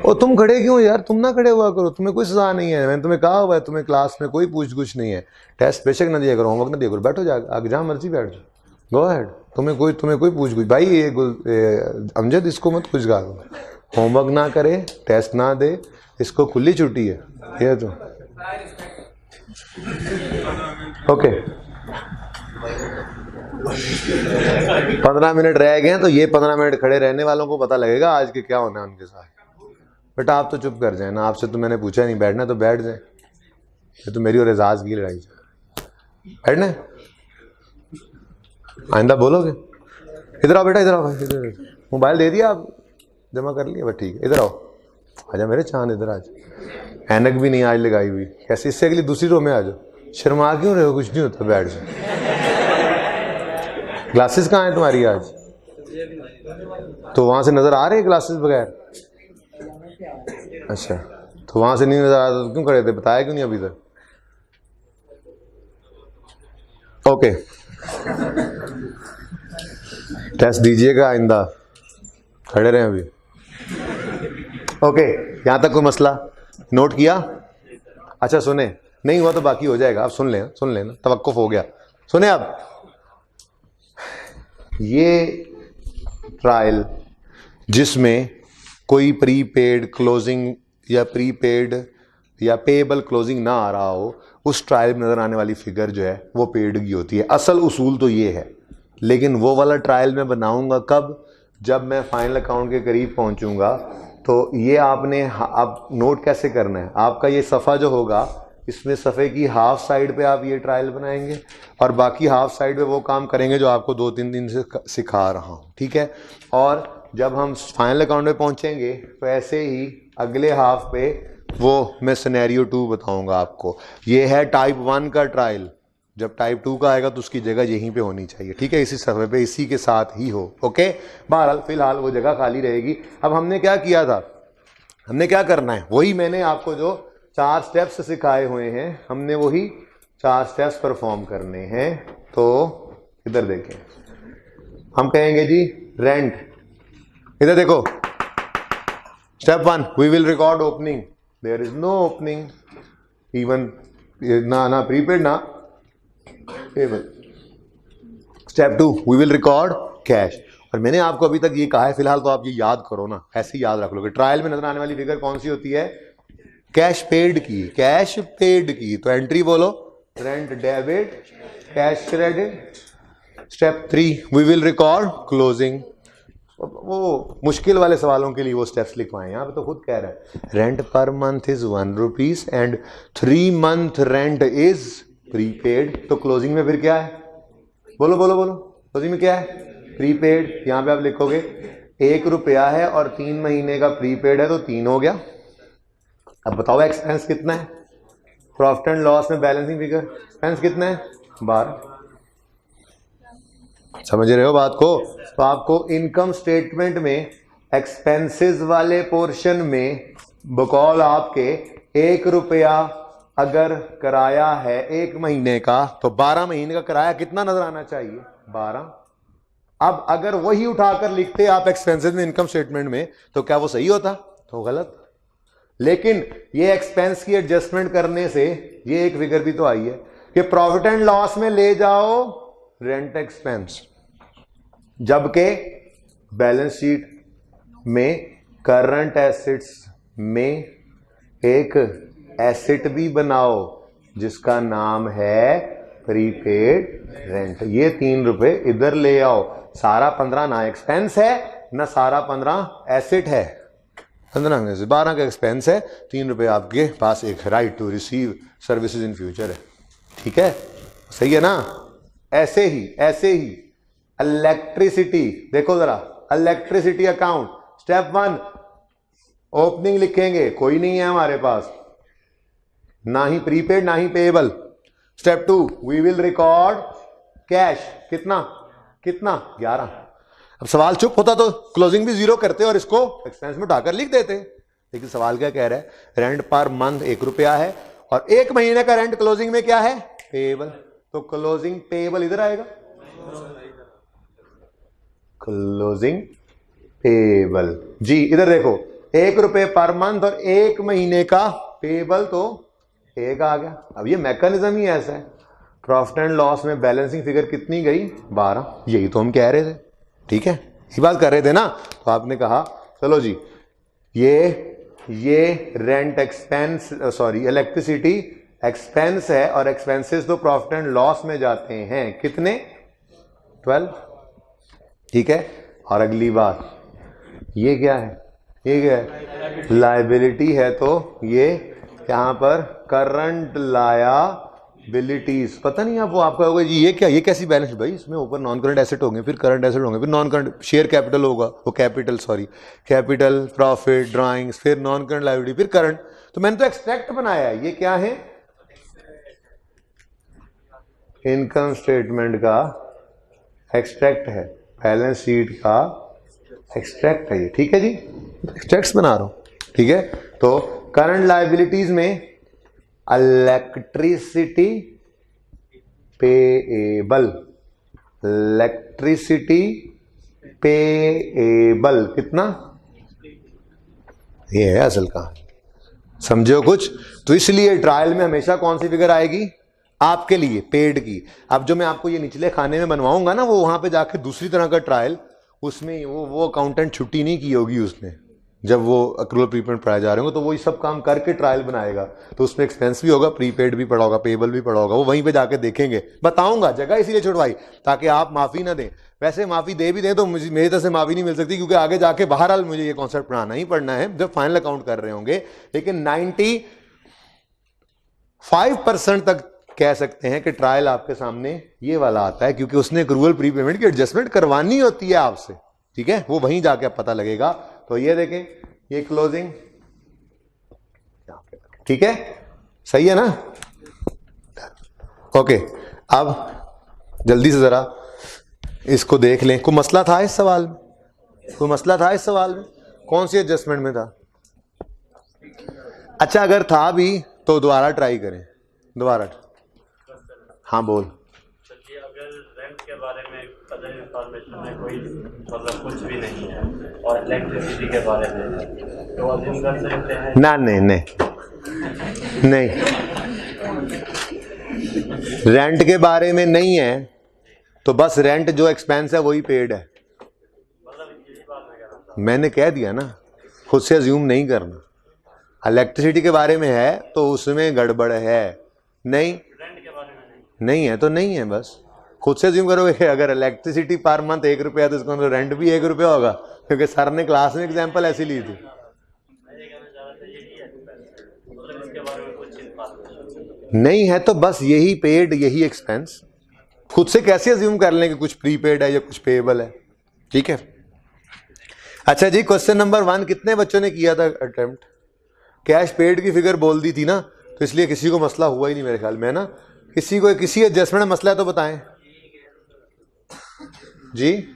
[SPEAKER 1] ओ तुम खड़े क्यों यार? तुम ना खड़े हुआ करो, तुम्हें कोई सजा नहीं है। मैंने तुम्हें कहा हुआ है, तुम्हें क्लास में कोई पूछ कुछ नहीं है। टेस्ट बेशक ना दिया करो, होमवर्क ना दिया करो, बैठो जा आगे, जहाँ मर्जी बैठ जाओ, गो अहेड। तुम्हें कोई पूछ कुछ भाई, ये अमजद इसको मत कुछ गा दो, होमवर्क ना करे, टेस्ट ना दे, इसको खुली छुट्टी है ये तो, ओके। 15 मिनट रह गए हैं, तो ये 15 मिनट खड़े रहने वालों को पता लगेगा आज के क्या होना है उनके साथ। बेटा आप तो चुप कर जाए ना, आपसे तो मैंने पूछा नहीं, बैठना तो बैठ जाए। ये तो मेरी और एजाज की लड़ाई, बैठना आइंदा बोलोगे। इधर आओ बेटा, इधर आओ, इधर मोबाइल दे दिया आप, जमा कर लिया, बस ठीक है। इधर आओ, आजा मेरे चांद, इधर आज। ऐनक भी नहीं आज लगाई हुई, कैसे? इससे अगली दूसरी रो में आ जाओ। शर्मा क्यों रहे हो? कुछ नहीं होता, बैठ जाओ। ग्लासेस कहाँ हैं तुम्हारी आज? तो वहां से नजर आ रहे हैं ग्लासेस बगैर? अच्छा, तो वहां से नहीं नजर आ रहा तो क्यों खड़े थे? बताया क्यों नहीं अभी तक? ओके, टेस्ट दीजिएगा आइंदा, खड़े रहे अभी। ओके, यहां तक कोई मसला नोट किया? अच्छा सुने, नहीं हुआ तो बाकी हो जाएगा, आप सुन लेना, तवक्कुफ हो गया। सुने अब, ये ट्रायल जिसमें कोई प्रीपेड क्लोजिंग या प्रीपेड या पेएबल क्लोजिंग ना आ रहा हो, उस ट्रायल में नज़र आने वाली फिगर जो है वो पेड की होती है। असल उसूल तो ये है, लेकिन वो वाला ट्रायल मैं बनाऊंगा कब? जब मैं फाइनल अकाउंट के करीब पहुंचूंगा। तो ये आपने आप नोट कैसे करना है, आपका ये सफ़ा जो होगा इसमें सफ़े की हाफ साइड पे आप ये ट्रायल बनाएंगे और बाकी हाफ साइड पे वो काम करेंगे जो आपको 2-3 दिन से सिखा रहा हूँ, ठीक है। और जब हम फाइनल अकाउंट में पहुँचेंगे तो ऐसे ही अगले हाफ पे वो मैं सिनेरियो 2 बताऊंगा आपको। ये है टाइप 1 का ट्रायल, जब टाइप 2 का आएगा तो उसकी जगह यहीं पे होनी चाहिए, ठीक है, इसी सफ़े पे इसी के साथ ही हो, ओके। बहरहाल फिलहाल वो जगह खाली रहेगी। अब हमने क्या किया था, हमने क्या करना है, वही मैंने आपको जो 4 स्टेप्स सिखाए हुए हैं, हमने वही 4 स्टेप्स परफॉर्म करने हैं। तो इधर देखें, हम कहेंगे जी रेंट, इधर देखो, step 1 we will record opening, there is no opening even ना प्रीपेड ना payable. Step 2 we will record cash. और मैंने आपको अभी तक ये कहा है, फिलहाल तो आप ये याद करो ना, ऐसे ही याद रख लो कि ट्रायल में नजर आने वाली फिगर कौन सी होती है, कैश पेड की, कैश पेड की। तो एंट्री बोलो, rent debit, cash credit. Step 3 we will record closing. वो मुश्किल वाले सवालों के लिए वो स्टेप्स लिखवाएं, यहाँ पे तो खुद कह रहा है rent per month is 1 rupees and 3 month rent is prepaid. तो क्लोजिंग में फिर क्या है, बोलो बोलो बोलो, क्लोजिंग में क्या है, प्रीपेड। यहाँ पे आप लिखोगे 1 रुपया है और 3 महीने का प्रीपेड है तो 3 हो गया। अब बताओ एक्सपेंस कितना है, प्रॉफिट एंड लॉस में बैलेंसिंग फिगर एक्सपेंस कितना है, 12। समझ रहे हो बात को? तो आपको इनकम स्टेटमेंट में एक्सपेंसेस वाले पोर्शन में बकौल आपके 1 रुपया अगर किराया है 1 महीने का, तो 12 महीने का किराया कितना नजर आना चाहिए, 12। अब अगर वही उठाकर लिखते आप एक्सपेंसेस में इनकम स्टेटमेंट में, तो क्या वो सही होता? तो गलत। लेकिन ये एक्सपेंस की एडजस्टमेंट करने से ये एक फिगर भी तो आई है कि प्रॉफिट एंड लॉस में ले जाओ रेंट एक्सपेंस, जबकि बैलेंस शीट में करंट एसेट्स में एक एसेट भी बनाओ जिसका नाम है प्रीपेड रेंट। ये 3 रुपए इधर ले आओ, सारा 15 ना एक्सपेंस है ना सारा 15 एसेट है, 15 में से 12 का एक्सपेंस है, 3 रुपए आपके पास एक right to receive services in future है, ठीक है, सही है ना। ऐसे ही इलेक्ट्रिसिटी देखो जरा, इलेक्ट्रिसिटी अकाउंट स्टेप 1 ओपनिंग लिखेंगे, कोई नहीं है हमारे पास, ना ही प्रीपेड ना ही payable. Step 2 we will record cash, कितना 11। अब सवाल चुप होता तो क्लोजिंग भी 0 करते और इसको एक्सपेंस में उठाकर लिख देते, लेकिन सवाल क्या कह रहा है, रेंट पर मंथ 1 रुपया है और 1 महीने का रेंट क्लोजिंग में क्या है, पेएबल। तो क्लोजिंग पेएबल इधर आएगा, क्लोजिंग पेएबल जी। इधर देखो 1 रुपये पर मंथ और 1 महीने का पेएबल, तो 1 आ गया। अब ये मैकेनिज्म ही ऐसा है, प्रॉफिट एंड लॉस में बैलेंसिंग फिगर कितनी गई, 12। यही तो हम कह रहे थे, ठीक है, ये बात कर रहे थे ना। तो आपने कहा चलो जी ये rent expense, sorry electricity expense है और एक्सपेंसेस तो प्रॉफिट एंड लॉस में जाते हैं, कितने, 12, ठीक है। और अगली बात ये क्या है, ये क्या है, लायबिलिटी है, तो ये यहां पर करंट लायबिलिटीज, पता नहीं आप वो आपका होगा जी ये क्या, ये कैसी बैलेंस भाई, इसमें ऊपर नॉन करंट एसेट होंगे, फिर करंट एसेट होंगे, फिर नॉन करंट शेयर कैपिटल होगा, वो capital sorry capital profit drawings, फिर नॉन करंट लायबिलिटी, फिर करंट। तो मैंने तो एक्सट्रैक्ट बनाया है, ये क्या है, इनकम स्टेटमेंट का एक्सट्रैक्ट है, बैलेंस शीट का एक्सट्रैक्ट है ये, ठीक है जी, एक्सट्रैक्ट्स बना रहा हूं, ठीक है। तो करंट लायबिलिटीज में इलेक्ट्रिसिटी पेएबल, इलेक्ट्रिसिटी पेएबल कितना, ये है असल कहानी, समझो कुछ। तो इसलिए ट्रायल में हमेशा कौन सी फिगर आएगी आपके लिए, पेड की। अब जो मैं आपको ये निचले खाने में बनवाऊंगा ना, वो वहां पे जाके दूसरी तरह का ट्रायल, उसमें वो अकाउंटेंट छुट्टी नहीं की होगी उसने, जब वो अक्रूवल प्रीपेड पढ़ाए जा रहे होंगे तो वो ये सब काम करके ट्रायल बनाएगा, तो उसमें एक्सपेंस भी होगा, प्रीपेड भी पड़ा होगा, पेबल भी पड़ा होगा, वो वहीं पे जाके देखेंगे। बताऊंगा, जगह इसीलिए छुड़वाई ताकि आप माफ़ी ना दें। वैसे माफ़ी दे भी दें तो मुझे मेरी तरफ से माफ़ी नहीं मिल सकती, क्योंकि आगे जाके बहरहाल मुझे ये कॉन्सेप्ट पढ़ाना ही पढ़ना है जब फाइनल अकाउंट कर रहे होंगे। लेकिन 95% तक कह सकते हैं कि ट्रायल आपके सामने ये वाला आता है, क्योंकि उसने अक्रूवल प्रीपेमेंट की एडजस्टमेंट करवानी होती है आपसे, ठीक है, वो वहीं जाके पता लगेगा। तो ये देखें, ये क्लोजिंग, ठीक है, सही है ना। ओके, अब जल्दी से जरा इसको देख लें। कोई मसला था इस सवाल में? कोई मसला था इस सवाल में? कौन सी एडजस्टमेंट में था? अच्छा, अगर था भी तो दोबारा ट्राई करें, दोबारा। हाँ बोल।
[SPEAKER 3] अगर रेंट के बारे में अदर इंफॉर्मेशन में कोई मतलब कुछ भी नहीं है और इलेक्ट्रिसिटी के बारे में तो अज्यूम कर सकते हैं
[SPEAKER 1] ना, नहीं, रेंट के बारे में नहीं है तो बस रेंट जो एक्सपेंस है वही पेड है।
[SPEAKER 3] मतलब यही बात मैं कह रहा था।
[SPEAKER 1] मैंने कह दिया ना, खुद से अज्यूम नहीं करना। इलेक्ट्रिसिटी के बारे में है तो उसमें गड़बड़ है, नहीं
[SPEAKER 3] रेंट के बारे में
[SPEAKER 1] नहीं है तो नहीं है, बस खुद से अज्यूम करोगे। अगर इलेक्ट्रिसिटी पर मंथ 1 रुपया तो इसका मतलब रेंट भी 1 रुपया होगा, क्योंकि सर ने क्लास में एग्जांपल ऐसी ली थी।
[SPEAKER 3] मैं ये कहना चाह रहा था यही है मतलब इसके बारे में कुछ इंफॉर्मेशन
[SPEAKER 1] नहीं है तो बस यही पेड, यही एक्सपेंस। खुद से कैसे अज्यूम कर लें कि कुछ प्रीपेड है या कुछ पेएबल है, ठीक है। अच्छा जी, क्वेश्चन नंबर 1 कितने बच्चों ने किया था अटेम्प्ट? कैश पेड की फिगर बोल दी थी ना, तो इसलिए किसी को मसला हुआ ही नहीं मेरे ख्याल में ना। किसी को किसी एडजस्टमेंट में मसला है तो बताएं जी।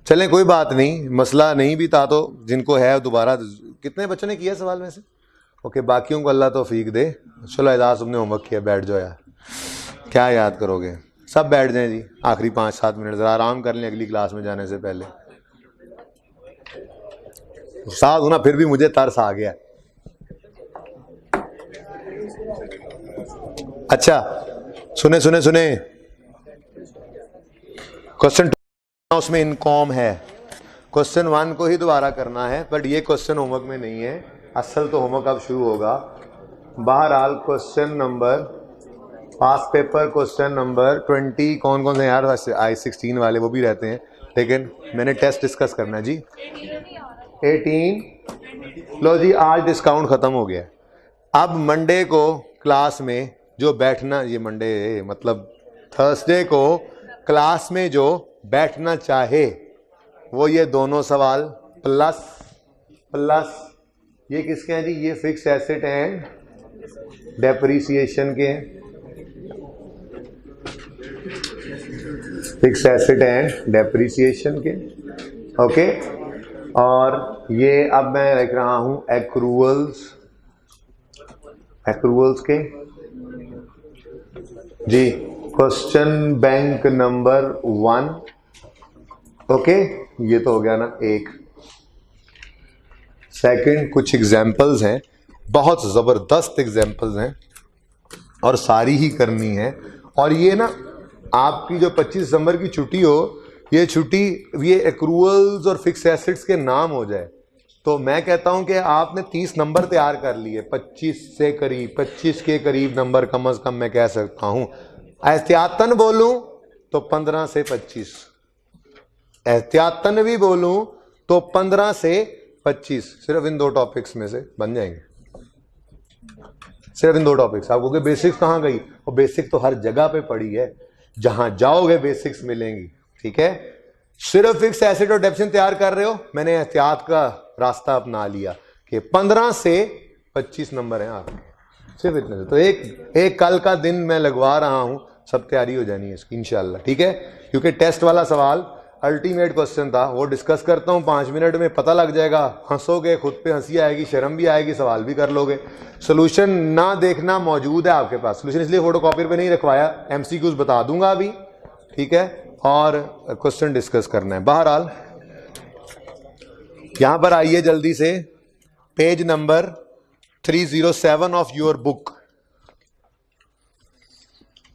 [SPEAKER 1] चलें, कोई बात नहीं, मसला नहीं भी था तो जिनको है दोबारा। कितने बच्चों ने किया सवाल में से? ओके, बाकियों को अल्लाह तौफीक दे। चलो एजाज, तुमने होमवर्क किया, बैठ जाओ यार, क्या याद करोगे। सब बैठ जाएं जी, आखिरी 5-7 मिनट जरा आराम कर लें अगली क्लास में जाने से पहले। साथ होना फिर भी मुझे तरस आ गया। अच्छा सुने सुने सुने, क्वेश्चन 2 उसमें इनकॉम है, क्वेश्चन 1 को ही दोबारा करना है, बट ये क्वेश्चन होमवर्क में नहीं है। असल तो होमवर्क अब शुरू होगा। बहरहाल क्वेश्चन नंबर पास पेपर क्वेश्चन नंबर 20 कौन कौन से यार? I16 वाले वो भी रहते हैं, लेकिन मैंने टेस्ट डिस्कस करना है जी। 18 लो जी, आज डिस्काउंट ख़त्म हो गया। अब मंडे को क्लास में जो बैठना, ये मंडे मतलब थर्सडे को क्लास में जो बैठना चाहे वो ये दोनों सवाल प्लस ये किसके हैं जी? ये फिक्स एसेट एंड डेप्रिसिएशन के हैं, फिक्स एसेट एंड डेप्रिसिएशन के, ओके। और ये अब मैं लिख रहा हूं एक्रूवल्स के जी। क्वेश्चन बैंक नंबर 1, ओके, ये तो हो गया ना एक। सेकंड, कुछ एग्जाम्पल्स हैं, बहुत ज़बरदस्त एग्जाम्पल्स हैं और सारी ही करनी है। और ये ना आपकी जो 25 दिसंबर की छुट्टी हो, ये छुट्टी ये एक्रूवल्स और फिक्स एसेट्स के नाम हो जाए, तो मैं कहता हूं कि आपने 30 नंबर तैयार कर लिए, 25 के करीब नंबर कम अज कम मैं कह सकता हूं। एहतियातन बोलूं तो 15 से 25, एहतियातन भी बोलूं तो 15 से 25, सिर्फ इन 2 टॉपिक्स में से बन जाएंगे, सिर्फ इन 2 टॉपिक्स। आप कहोगे बेसिक्स कहाँ गई? और बेसिक तो हर जगह पे पड़ी है, जहां जाओगे बेसिक्स मिलेंगी, ठीक है। सिर्फ फिक्स एसेट और डेप्रिसिएशन तैयार कर रहे हो, मैंने एहतियात का रास्ता अपना लिया कि 15 से 25 नंबर हैं आपके, सिर्फ इतने से। तो एक कल का दिन मैं लगवा रहा हूं, सब तैयारी हो जानी है इसकी इंशाल्लाह, ठीक है। क्योंकि टेस्ट वाला सवाल अल्टीमेट क्वेश्चन था, वो डिस्कस करता हूं 5 मिनट में, पता लग जाएगा, हंसोगे, खुद पे हंसी आएगी, शर्म भी आएगी, सवाल भी कर लोगे। सोल्यूशन ना देखना मौजूद है आपके पास, सोल्यूशन इसलिए फोटोकॉपी पे नहीं रखवाया, MCQs बता दूंगा अभी, ठीक है, और क्वेश्चन डिस्कस करना है। बहरहाल यहां पर आइए जल्दी से, page number 307 of your book,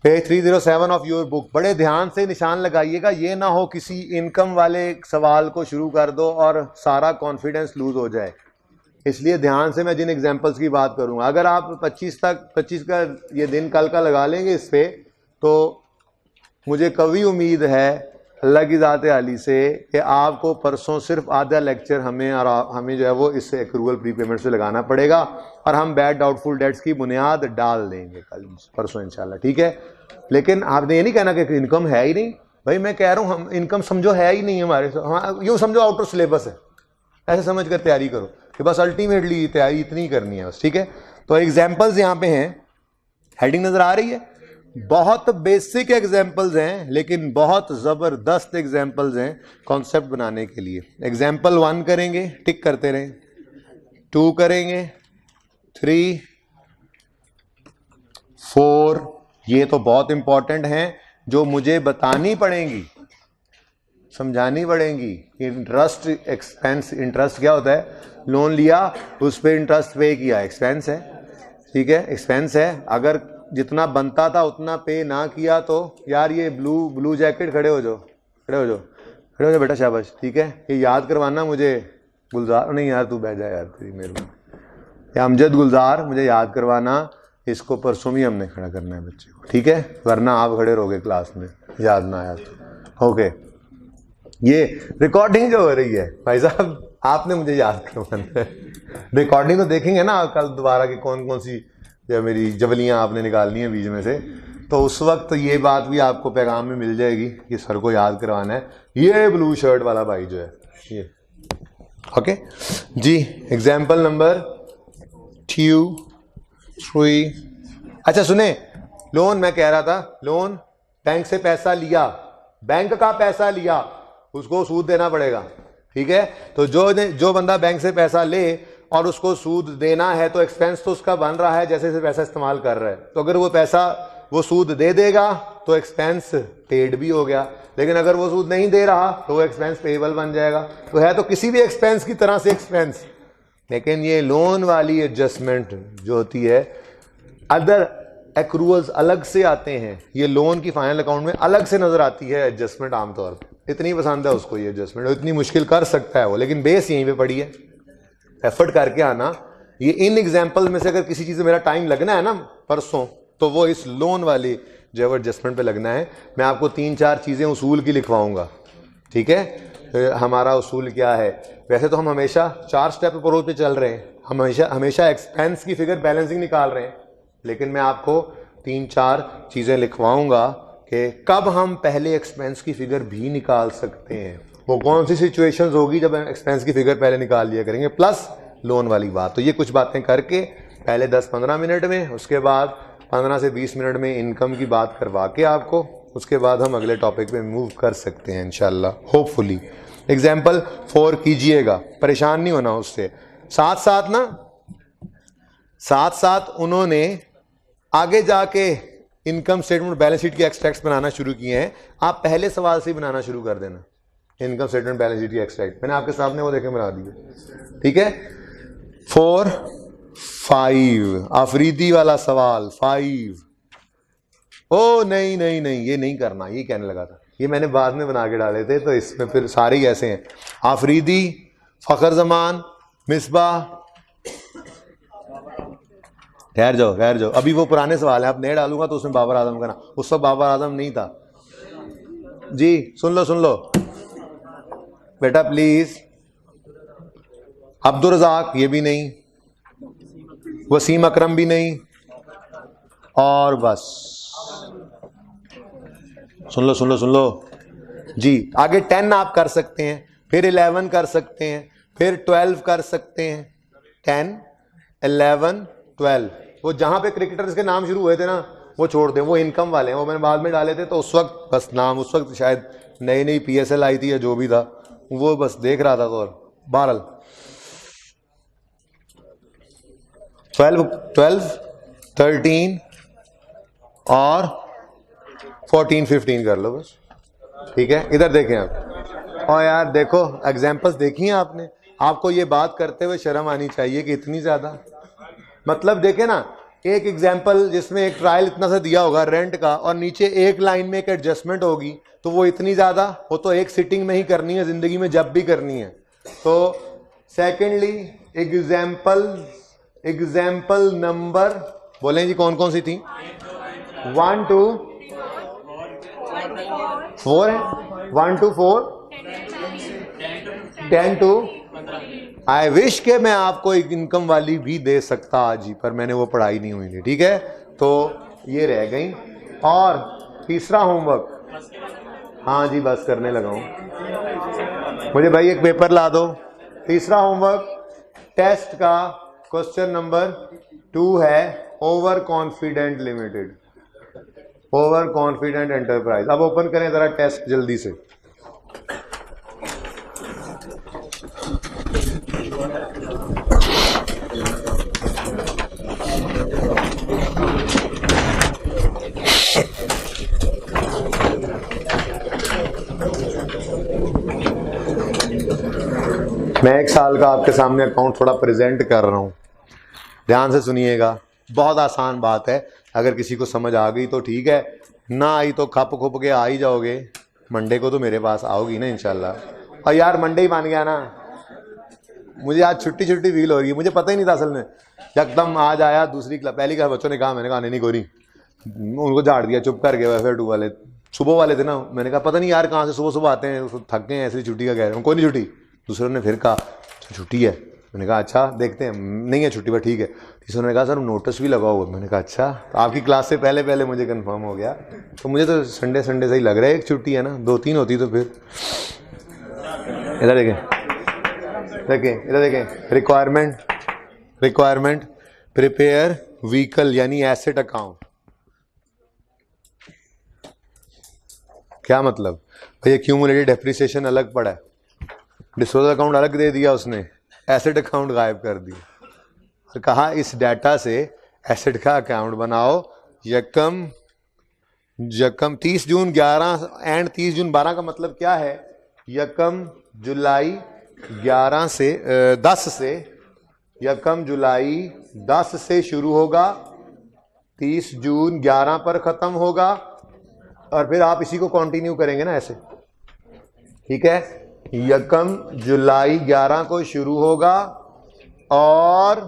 [SPEAKER 1] page 307 of your book. बड़े ध्यान से निशान लगाइएगा, ये ना हो किसी इनकम वाले सवाल को शुरू कर दो और सारा कॉन्फिडेंस लूज हो जाए। इसलिए ध्यान से मैं जिन एग्जांपल्स की बात करूंगा, अगर आप 25 का ये दिन कल का लगा लेंगे इस पे, तो मुझे कभी उम्मीद है अल्लाह की ज़ात आली से कि आपको परसों सिर्फ आधा लेक्चर हमें जो है वो इससे एक्रूअल प्रीपेमेंट से लगाना पड़ेगा और हम बैड डाउटफुल डेट्स की बुनियाद डाल देंगे कल परसों इंशाल्लाह, ठीक है। लेकिन आपने ये नहीं कहना कि इनकम है ही नहीं। भाई मैं कह रहा हूँ हम इनकम समझो है ही नहीं हमारे, यूँ समझो आउटर सिलेबस है, ऐसे समझ कर तैयारी करो कि बस अल्टीमेटली तैयारी इतनी करनी है बस, ठीक है। तो एग्जाम्पल्स यहाँ पे हैं, हेडिंग नजर आ रही है। बहुत बेसिक एग्जाम्पल्स हैं लेकिन बहुत ज़बरदस्त एग्जाम्पल्स हैं कॉन्सेप्ट बनाने के लिए। एग्जाम्पल 1 करेंगे, टिक करते रहें, 2 करेंगे, 3, 4, ये तो बहुत इंपॉर्टेंट हैं जो मुझे बतानी पड़ेंगी, समझानी पड़ेंगी। इंटरेस्ट एक्सपेंस, इंटरेस्ट क्या होता है? लोन लिया उस पर इंटरेस्ट पे किया, एक्सपेंस है, ठीक है, एक्सपेंस है। अगर जितना बनता था उतना पे ना किया तो यार ये ब्लू जैकेट खड़े हो जाओ, खड़े हो जाओ, खड़े हो जाओ बेटा, शाबाश, ठीक है। ये याद करवाना मुझे, गुलजार नहीं यार तू बैठ जा यार, तेरी मेहरबानी, या अमजद गुलजार मुझे याद करवाना, इसको परसों भी हमने खड़ा करना है बच्चे को, ठीक है, वरना आप खड़े रहोगे क्लास में, याद ना आया तो। ओके, ये रिकॉर्डिंग जो हो रही है भाई साहब, आपने मुझे याद करवाना है। रिकॉर्डिंग तो देखेंगे ना कल दोबारा कि कौन कौन सी या मेरी जवलियाँ आपने निकालनी है बीच में से, तो उस वक्त ये बात भी आपको पैगाम में मिल जाएगी कि सर को याद करवाना है ये ब्लू शर्ट वाला भाई जो है ये। ओके जी, एग्जाम्पल नंबर 2, 3। अच्छा सुने, लोन मैं कह रहा था, लोन बैंक से पैसा लिया, बैंक का पैसा लिया, उसको सूद देना पड़ेगा, ठीक है। तो जो बंदा बैंक से पैसा ले और उसको सूद देना है तो एक्सपेंस तो उसका बन रहा है जैसे पैसा इस्तेमाल कर रहा है। तो अगर वो सूद दे देगा तो एक्सपेंस पेड भी हो गया, लेकिन अगर वो सूद नहीं दे रहा तो वो एक्सपेंस पेएबल बन जाएगा। तो है तो किसी भी एक्सपेंस की तरह से एक्सपेंस, लेकिन ये लोन वाली एडजस्टमेंट जो होती है, अदर एक्रूअल्स अलग से आते हैं, ये लोन की फाइनल अकाउंट में अलग से नजर आती है एडजस्टमेंट आमतौर पर। इतनी पसंद है उसको ये एडजस्टमेंट, इतनी मुश्किल कर सकता है वो, लेकिन बेस यहीं पे पड़ी है, एफर्ट करके आना। ये इन एग्जाम्पल में से अगर किसी चीज़ में मेरा टाइम लगना है ना परसों, तो वो इस लोन वाली जो एडजस्टमेंट पे लगना है। मैं आपको 3-4 चीज़ें उसूल की लिखवाऊंगा, ठीक है। हमारा उसूल क्या है? वैसे तो हम हमेशा 4 स्टेप अप्रोच पे चल रहे हैं, हमेशा एक्सपेंस की फिगर बैलेंसिंग निकाल रहे हैं, लेकिन मैं आपको 3-4 चीज़ें लिखवाऊंगा कि कब हम पहले एक्सपेंस की फिगर भी निकाल सकते हैं। वो कौन सी सिचुएशंस होगी जब एक्सपेंस की फिगर पहले निकाल लिया करेंगे, प्लस लोन वाली बात। तो ये कुछ बातें करके पहले 10-15 मिनट में, उसके बाद 15 से 20 मिनट में इनकम की बात करवा के आपको, उसके बाद हम अगले टॉपिक पे मूव कर सकते हैं इंशाल्लाह, होपफुली। एग्जाम्पल 4 कीजिएगा, परेशान नहीं होना उससे। साथ साथ उन्होंने आगे जाके इनकम स्टेटमेंट बैलेंस शीट के एक्सट्रैक्ट्स बनाना शुरू किए हैं। आप पहले सवाल से ही बनाना शुरू कर देना, इनकम स्टेटमेंट बैलेंस शीट की एक्सट्रैक्ट मैंने आपके सामने वो देखे बना दिए, ठीक है। 4, 5 आफरीदी वाला सवाल 5। ओ नहीं नहीं नहीं, ये नहीं करना, ये कहने लगा था, ये मैंने बाद में बना के डाले थे, तो इसमें फिर सारे ही ऐसे हैं। आफरीदी, फखर जमान, मिसबा, ठहर जाओ, अभी वो पुराने सवाल है, आप नए डालूंगा तो उसमें बाबर आजम का ना, उस वक्त बाबर आजम नहीं था जी। सुन लो बेटा प्लीज। अब्दुल रज़ाक ये भी नहीं, वसीम अकरम भी नहीं, और बस सुन लो जी। आगे 10 आप कर सकते हैं, फिर 11 कर सकते हैं, फिर 12 कर सकते हैं। 10, 11, 12, वो जहां पे क्रिकेटर्स के नाम शुरू हुए थे ना वो छोड़ दें, वो इनकम वाले हैं, वो मैंने बाद में डाले थे। तो उस वक्त बस नाम, उस वक्त शायद नई PSL आई थी या जो भी था, वो बस देख रहा था। तो बहरहाल 12, 13 और 14, 15 कर लो बस, ठीक है। इधर देखें आप, और यार देखो एग्जाम्पल्स देखी हैं आपने, आपको ये बात करते हुए शर्म आनी चाहिए कि इतनी ज्यादा, मतलब देखें ना, एक एग्जाम्पल जिसमें एक ट्रायल इतना सा दिया होगा रेंट का और नीचे एक लाइन में एक एडजस्टमेंट होगी, तो वो इतनी ज़्यादा, वो तो एक सिटिंग में ही करनी है, ज़िंदगी में जब भी करनी है। तो सेकेंडली एग्जाम्पल नंबर बोलें जी कौन कौन सी थी? 1 to 4 है, 1 to 4, 10 to आई विश के मैं आपको एक इनकम वाली भी दे सकता आज ही, पर मैंने वो पढ़ाई नहीं हुई थी। ठीक है, तो ये रह गई। और तीसरा होमवर्क, हाँ जी बस करने लगा हूँ, मुझे भाई एक पेपर ला दो। तीसरा होमवर्क टेस्ट का क्वेश्चन नंबर 2 है, over confident limited, over confident enterprise. अब ओपन करें जरा टेस्ट जल्दी से। मैं 1 साल का आपके सामने अकाउंट थोड़ा प्रेजेंट कर रहा हूं, ध्यान से सुनिएगा। बहुत आसान बात है, अगर किसी को समझ आ गई तो ठीक है, ना आई तो खप खुप के आ ही जाओगे। मंडे को तो मेरे पास आओगी ना इंशाल्लाह। और यार मंडे ही मान गया ना, मुझे आज छुट्टी फील हो रही है, मुझे पता ही नहीं था असल में। एकदम आज आया दूसरी क्लास, पहली क्लास बच्चों ने कहा, मैंने कहा नहीं गोरी, उनको झाड़ दिया चुप करके। वैसे 2 वाले सुबह वाले थे ना, मैंने कहा पता नहीं यार कहाँ से सुबह सुबह आते हैं, थक गए हैं ऐसी छुट्टी का कह रहे हैं, कोई नहीं छुट्टी। दूसरों ने फिर कहा छुट्टी है, मैंने कहा अच्छा देखते हैं, नहीं है छुट्टी पर ठीक है। तीसरों ने कहा सर नोटिस भी लगा हुआ, मैंने कहा अच्छा। तो आपकी क्लास से पहले मुझे कंफर्म हो गया, तो मुझे तो संडे से ही लग रहा है एक छुट्टी है ना, 2-3 होती तो फिर। इधर देखें इधर देखें, रिक्वायरमेंट प्रिपेयर व्हीकल यानी एसेट अकाउंट। क्या मतलब भाई, एक्यूमुलेटेड डेप्रिसिएशन अलग पड़ा है, डिस्पोजल अकाउंट अलग दे दिया उसने, एसेट अकाउंट गायब कर दिया और कहा इस डाटा से एसेट का अकाउंट बनाओ। यकम 30 जून 11 एंड 30 जून 12 का मतलब क्या है? यकम जुलाई 10 से शुरू होगा, 30 जून 11 पर ख़त्म होगा, और फिर आप इसी को कंटिन्यू करेंगे ना ऐसे, ठीक है। यकम जुलाई 11 को शुरू होगा और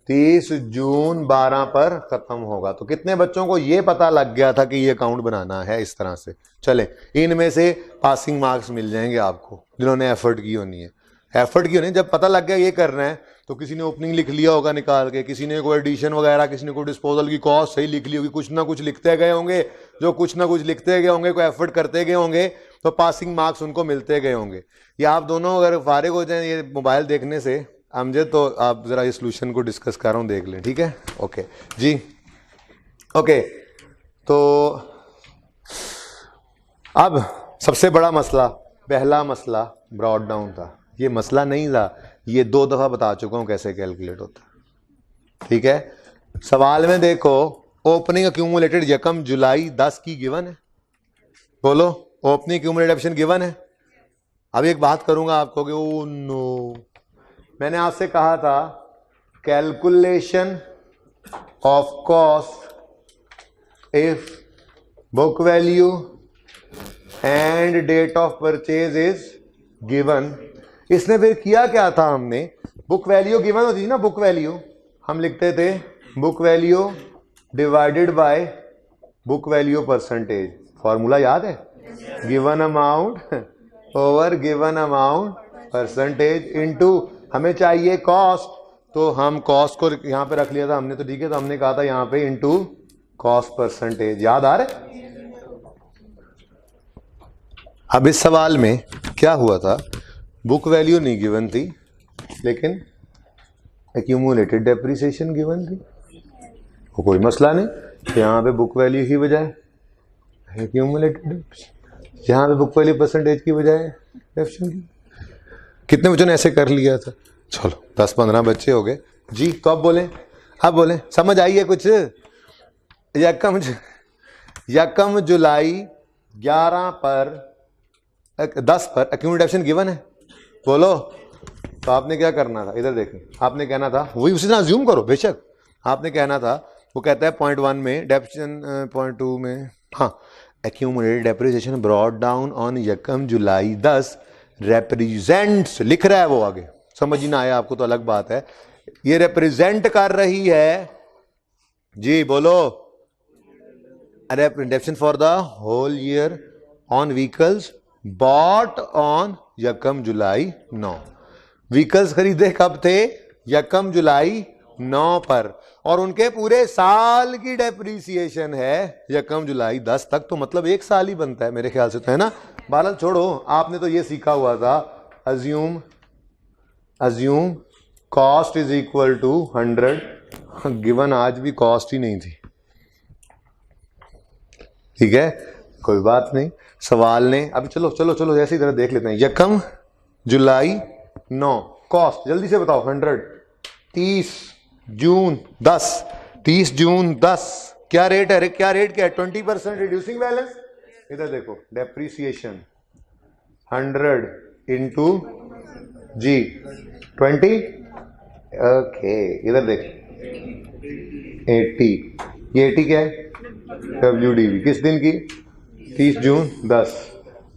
[SPEAKER 1] 30 जून 12 पर खत्म होगा। तो कितने बच्चों को ये पता लग गया था कि ये अकाउंट बनाना है इस तरह से? चले, इनमें से पासिंग मार्क्स मिल जाएंगे आपको जिन्होंने एफर्ट की होनी है। एफर्ट की होनी है, जब पता लग गया ये करना है तो किसी ने ओपनिंग लिख लिया होगा निकाल के, किसी ने कोई एडिशन वगैरह, किसी ने कोई डिस्पोजल की कॉस्ट सही लिख ली होगी, कुछ ना कुछ लिखते गए होंगे। जो कुछ ना कुछ लिखते गए होंगे, कोई एफर्ट करते गए होंगे, तो पासिंग मार्क्स उनको मिलते गए होंगे। ये आप दोनों अगर फारिग हो जाएं ये मोबाइल देखने से, अमजद तो आप ज़रा इस सोल्यूशन को डिस्कस कर रहा हूँ, देख लें, ठीक है। ओके जी, ओके। तो अब सबसे बड़ा मसला, पहला मसला ब्रॉड डाउन था। ये मसला नहीं था, ये 2 दफ़ा बता चुका हूँ कैसे कैलकुलेट होता, ठीक है। सवाल में देखो, ओपनिंग एक्यूमुलेटेड यकम जुलाई 10 की गिवन है, बोलो ओपनिंग एक्यूमुलेटेड ऑप्शन गिवन है। अब एक बात करूंगा आपको कि ओ नो, मैंने आपसे कहा था calculation of cost if book value and date of purchase is given. इसने फिर किया क्या था, हमने बुक वैल्यू गिवन होती थी ना, बुक वैल्यू हम लिखते थे book value divided by book value percentage. Formula याद है? Given amount over given amount percentage into हमें चाहिए कॉस्ट, तो हम कॉस्ट को यहां पे रख लिया था हमने, तो ठीक है। तो हमने कहा था यहां पे इनटू कॉस्ट परसेंटेज, याद आ रहा है? अब इस सवाल में क्या हुआ था, बुक वैल्यू नहीं गिवन थी लेकिन एक्यूमुलेटेड डेप्रिसिएशन गिवन थी। तो कोई मसला नहीं, यहाँ पे बुक वैल्यू की बजाय एक्यूमुलेटेड, यहाँ पे बुक वैल्यू परसेंटेज की बजाय डेप्रिसिएशन। कितने बच्चों ने ऐसे कर लिया था? चलो 10-15 बच्चे हो गए जी। तो अब बोलें, अब बोलें, समझ आई है कुछ? यकम जुलाई 10 पर एक्यूमुलेटेड गिवन है, बोलो तो आपने क्या करना था, इधर देखें, आपने कहना था, वही उसी तरह अज्यूम करो बेशक, आपने कहना था, वो कहता है पॉइंट 1 में डेप्रिसिएशन, पॉइंट 2 में, हाँ, accumulated depreciation brought down on यकम जुलाई 10 रेप्रेजेंट्स, लिख रहा है वो आगे, समझ ही ना आया आपको तो अलग बात है, ये रिप्रेजेंट कर रही है जी, बोलो, depreciation for the whole year on vehicles bought on यकम जुलाई 9, व्हीकल्स खरीदे कब थे, यकम जुलाई 9 पर, और उनके पूरे साल की डेप्रीसिएशन है यकम जुलाई 10 तक, तो मतलब एक साल ही बनता है मेरे ख्याल से, तो है ना। बालक छोड़ो, आपने तो ये सीखा हुआ था, assume cost is equal to 100, given आज भी कॉस्ट ही नहीं थी, ठीक है, कोई बात नहीं, सवाल ने, अब चलो चलो चलो ऐसी तरह देख लेते हैं, यकम जुलाई 9 कॉस्ट, जल्दी से बताओ, 100, 30 जून 10, 30 जून 10 क्या रेट है, क्या रेट क्या है, 20% रिड्यूसिंग बैलेंस, इधर देखो डेप्रीसिएशन 100 इंटू जी 20, ओके, इधर देख 80, ये 80 क्या है, WDV किस दिन की, 30 जून 10,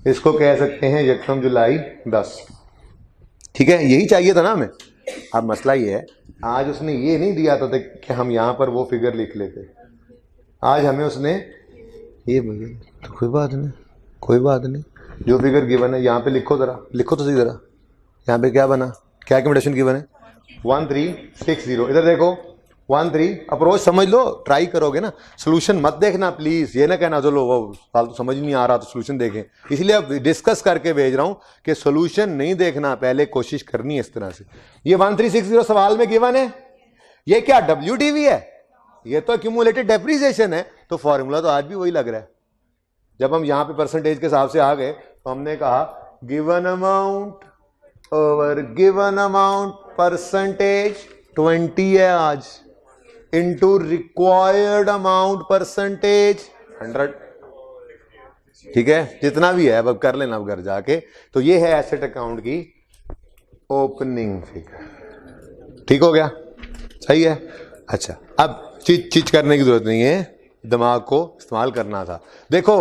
[SPEAKER 1] इसको कह सकते हैं यकम जुलाई 10, ठीक है, यही चाहिए था ना हमें। अब मसला ये है, आज उसने ये नहीं दिया था कि हम यहाँ पर वो फिगर लिख लेते, आज हमें उसने ये, तो कोई बात नहीं, कोई बात नहीं, जो फिगर गिवन है यहाँ पे लिखो, जरा लिखो तो सही जरा, यहाँ पे क्या बना, क्या एक्यूमुलेशन गिवन है, 1360, इधर देखो 13, अप्रोच समझ लो, ट्राई करोगे ना, सोल्यूशन मत देखना प्लीज, ये ना कहना चलो वो साल तो समझ नहीं आ रहा तो सोल्यूशन देखें, इसलिए अब डिस्कस करके भेज रहा हूं कि सोल्यूशन नहीं देखना, पहले कोशिश करनी है इस तरह से। ये 1360 सवाल में गिवन है, ये क्या WDV है, ये तो एक्यूमुलेटेड डेप्रिसिएशन है, तो फॉर्मूला तो आज भी वही लग रहा है। जब हम यहाँ पे परसेंटेज के हिसाब से आ गए तो हमने कहा given amount over given amount, percentage 20 है आज, इंटू रिक्वायर्ड अमाउंट परसेंटेज 100, ठीक है, जितना भी है अब कर लेना अब घर जाके। तो ये है एसेट अकाउंट की ओपनिंग फिगर, ठीक हो गया, सही है। अच्छा, अब चीज करने की जरूरत नहीं है, दिमाग को इस्तेमाल करना था। देखो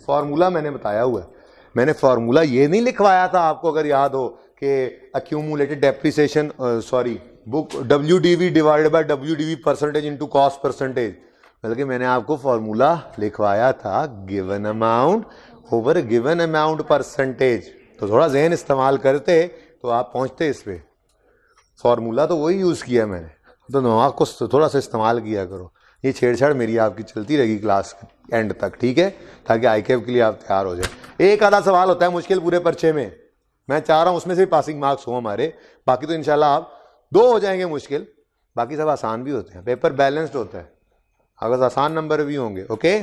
[SPEAKER 1] फॉर्मूला मैंने बताया हुआ है, मैंने फॉर्मूला ये नहीं लिखवाया था आपको, अगर याद हो कि accumulated depreciation, sorry book WDV divided by WDV percentage into cost percentage, बल्कि मैंने आपको फॉर्मूला लिखवाया था given amount over given amount percentage. तो थोड़ा जहन इस्तेमाल करते तो आप पहुंचते इस पे। फॉर्मूला तो वही यूज़ किया मैंने, तो दिमाग को थोड़ा सा इस्तेमाल किया करो। ये छेड़छाड़ मेरी आपकी चलती रहेगी क्लास एंड तक, ठीक है, ताकि ICAP के लिए आप तैयार हो जाए। एक आधा सवाल होता है मुश्किल पूरे पर्चे में, मैं चाह रहा हूँ उसमें से भी पासिंग मार्क्स हो हमारे, बाकी तो इंशाल्लाह आप 2 हो जाएंगे मुश्किल, बाकी सब आसान भी होते हैं, पेपर बैलेंस्ड होता है, अगर आसान नंबर भी होंगे ओके,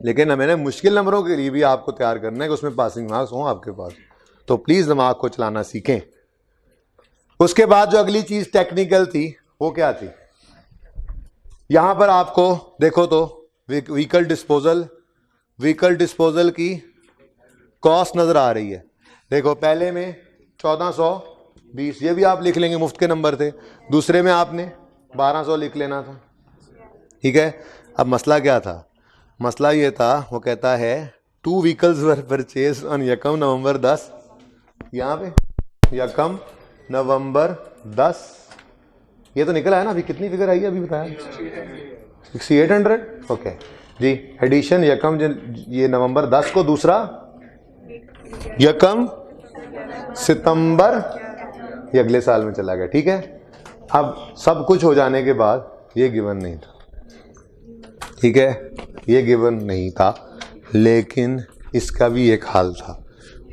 [SPEAKER 1] लेकिन मैंने मुश्किल नंबरों के लिए भी आपको तैयार करना है कि उसमें पासिंग मार्क्स हों आपके पास, तो प्लीज़ दिमाग को चलाना सीखें। उसके बाद जो अगली चीज़ टेक्निकल थी वो क्या थी, यहां पर आपको देखो तो व्हीकल डिस्पोजल की कॉस्ट नजर आ रही है। देखो पहले में 1420, ये भी आप लिख लेंगे, मुफ्त के नंबर थे। दूसरे में आपने 1200 लिख लेना था, ठीक है। अब मसला क्या था, मसला ये था, वो कहता है 2 व्हीकल्स वर परचेज ऑन यकम नवंबर 10, यहाँ पे यकम नवंबर 10, ये तो निकला है ना, अभी कितनी फिगर आई है अभी बताया, 6800, ओके जी। एडिशन यकम ये नवंबर 10 को, दूसरा यकम सितंबर, ये अगले साल में चला गया, ठीक है। अब सब कुछ हो जाने के बाद ये गिवन नहीं था, ठीक है, ये गिवन नहीं था, लेकिन इसका भी एक हल था।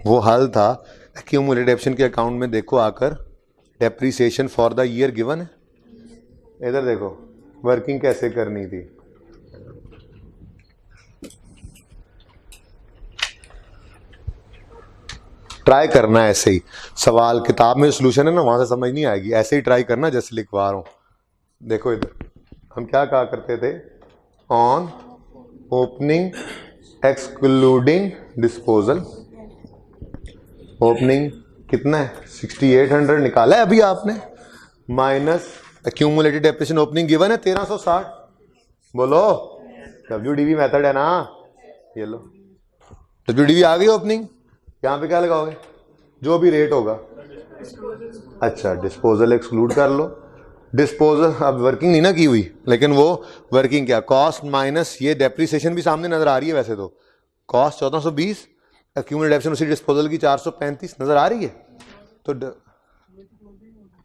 [SPEAKER 1] वो हल था एक्यूमुलेटेड डेप्रिसिएशन के अकाउंट में देखो आकर depreciation for the year given है, इधर देखो वर्किंग कैसे करनी थी। ट्राई करना है ऐसे ही, सवाल किताब में सोल्यूशन है ना, वहां से समझ नहीं आएगी, ऐसे ही ट्राई करना जैसे लिखवा रहा हूं। देखो इधर हम क्या कहा करते थे, on opening excluding disposal, opening कितना है 6800 निकाला है अभी आपने, minus accumulated depreciation opening given है 1360। बोलो WDV मेथड है ना, ये लो WDV आ गई ओपनिंग। यहाँ पे क्या लगाओगे, जो भी रेट होगा। अच्छा डिस्पोजल एक्सक्लूड कर लो, डिस्पोजल अब वर्किंग नहीं ना की हुई, लेकिन वो वर्किंग क्या, कॉस्ट माइनस ये डेप्रिसिएशन भी सामने नजर आ रही है। वैसे तो कॉस्ट 1420, एक्यूमुलेटेड डेप्रिसिएशन उसी डिस्पोजल की 435 नजर आ रही है। तो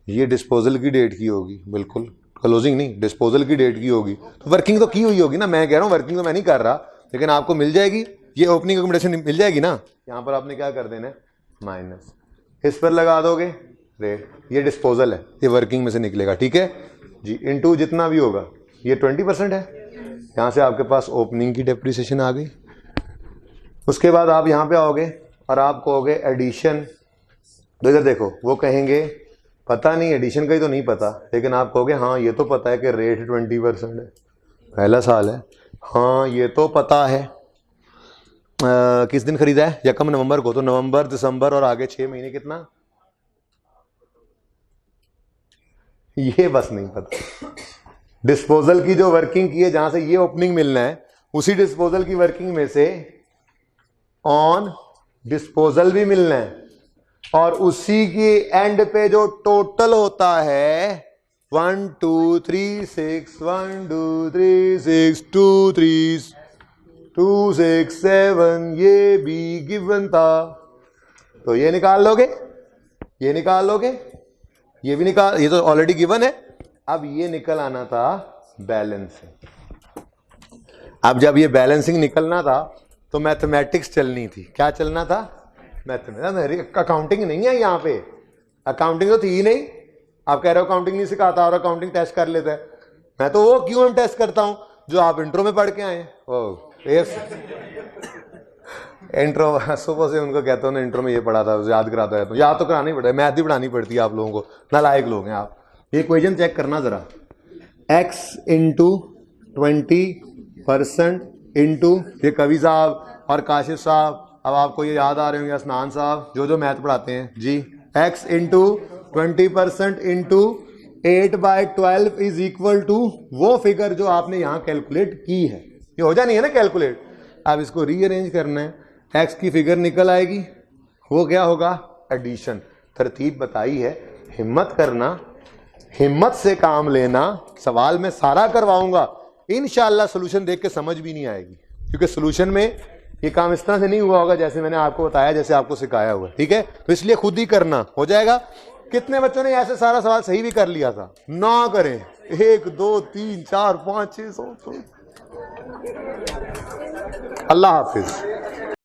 [SPEAKER 1] ये डिस्पोजल की डेट की होगी, बिल्कुल क्लोजिंग नहीं, डिस्पोजल की डेट की होगी। तो वर्किंग तो की हुई होगी ना, मैं कह रहा हूँ वर्किंग तो मैं नहीं कर रहा, लेकिन आपको मिल जाएगी ये ओपनिंग अकोमोडेशन मिल जाएगी ना। यहाँ पर आपने क्या कर देना है, माइनस, इस पर लगा दोगे रेट, ये डिस्पोजल है, ये वर्किंग में से निकलेगा, ठीक है जी, इनटू जितना भी होगा, ये 20% है। यहाँ से आपके पास ओपनिंग की डेप्रिसिएशन आ गई। उसके बाद आप यहाँ पे आओगे और आप कहोगे एडिशन, तो इधर देखो वो कहेंगे पता नहीं, एडिशन का ही तो नहीं पता, लेकिन आप कहोगे हाँ ये तो पता है कि रेट 20% है, पहला साल है, हाँ ये तो पता है। किस दिन खरीदा है, यकम नवंबर को, तो नवंबर दिसंबर और आगे 6 महीने कितना, ये बस नहीं पता। डिस्पोजल की जो वर्किंग की है, जहां से ये ओपनिंग मिलना है, उसी डिस्पोजल की वर्किंग में से ऑन डिस्पोजल भी मिलना है, और उसी की एंड पे जो टोटल होता है 1 2 3 6 1 2 3 6 2 3 2 6 7, ये भी गिवन था, तो ये निकाल लोगे, ये निकाल लोगे, ये भी निकाल, ये तो ऑलरेडी गिवन है। अब ये निकल आना था बैलेंसिंग। अब जब ये बैलेंसिंग निकलना था तो मैथमेटिक्स चलनी थी। क्या चलना था, मैथमेटिक्स। अकाउंटिंग नहीं है यहाँ पे, अकाउंटिंग तो थी ही नहीं। आप कह रहे हो अकाउंटिंग नहीं सिखाता और अकाउंटिंग टेस्ट कर लेता है। मैं तो वो क्यों टेस्ट करता हूं जो आप इंट्रो में पढ़ के आए। इंट्रो सुबह से उनको कहता हूँ ना, इंट्रो में ये पढ़ा था, याद कराता है, तो याद तो करानी पड़ता है, मैथ भी पढ़ानी पड़ती है आप लोगों को, नालायक लोग हैं आप। ये इक्वेशन चेक करना जरा, x इंटू 20% इंटू, ये कवि साहब और काशिफ साहब, अब आपको ये याद आ रहे होंगे, असनान साहब जो मैथ पढ़ाते हैं जी, x into 20% into 8/12 is equal to वो फिगर जो आपने यहाँ कैलकुलेट की है। ये हो जानी है ना कैलकुलेट। अब इसको रीअरेंज करना है, x की फिगर निकल आएगी, वो क्या होगा, एडिशन। तरतीब बताई है, हिम्मत करना, हिम्मत से काम लेना। सवाल में सारा करवाऊंगा, इंशाल्लाह सॉल्यूशन देख के समझ भी नहीं आएगी, क्योंकि सॉल्यूशन में ये काम इस तरह से नहीं हुआ होगा जैसे मैंने आपको बताया, जैसे आपको सिखाया हुआ, ठीक है। तो इसलिए खुद ही करना, हो जाएगा। कितने बच्चों ने ऐसे सारा सवाल सही भी कर लिया था, ना करें, 1 2 3 4 5 6 7। अल्लाह हाफिज।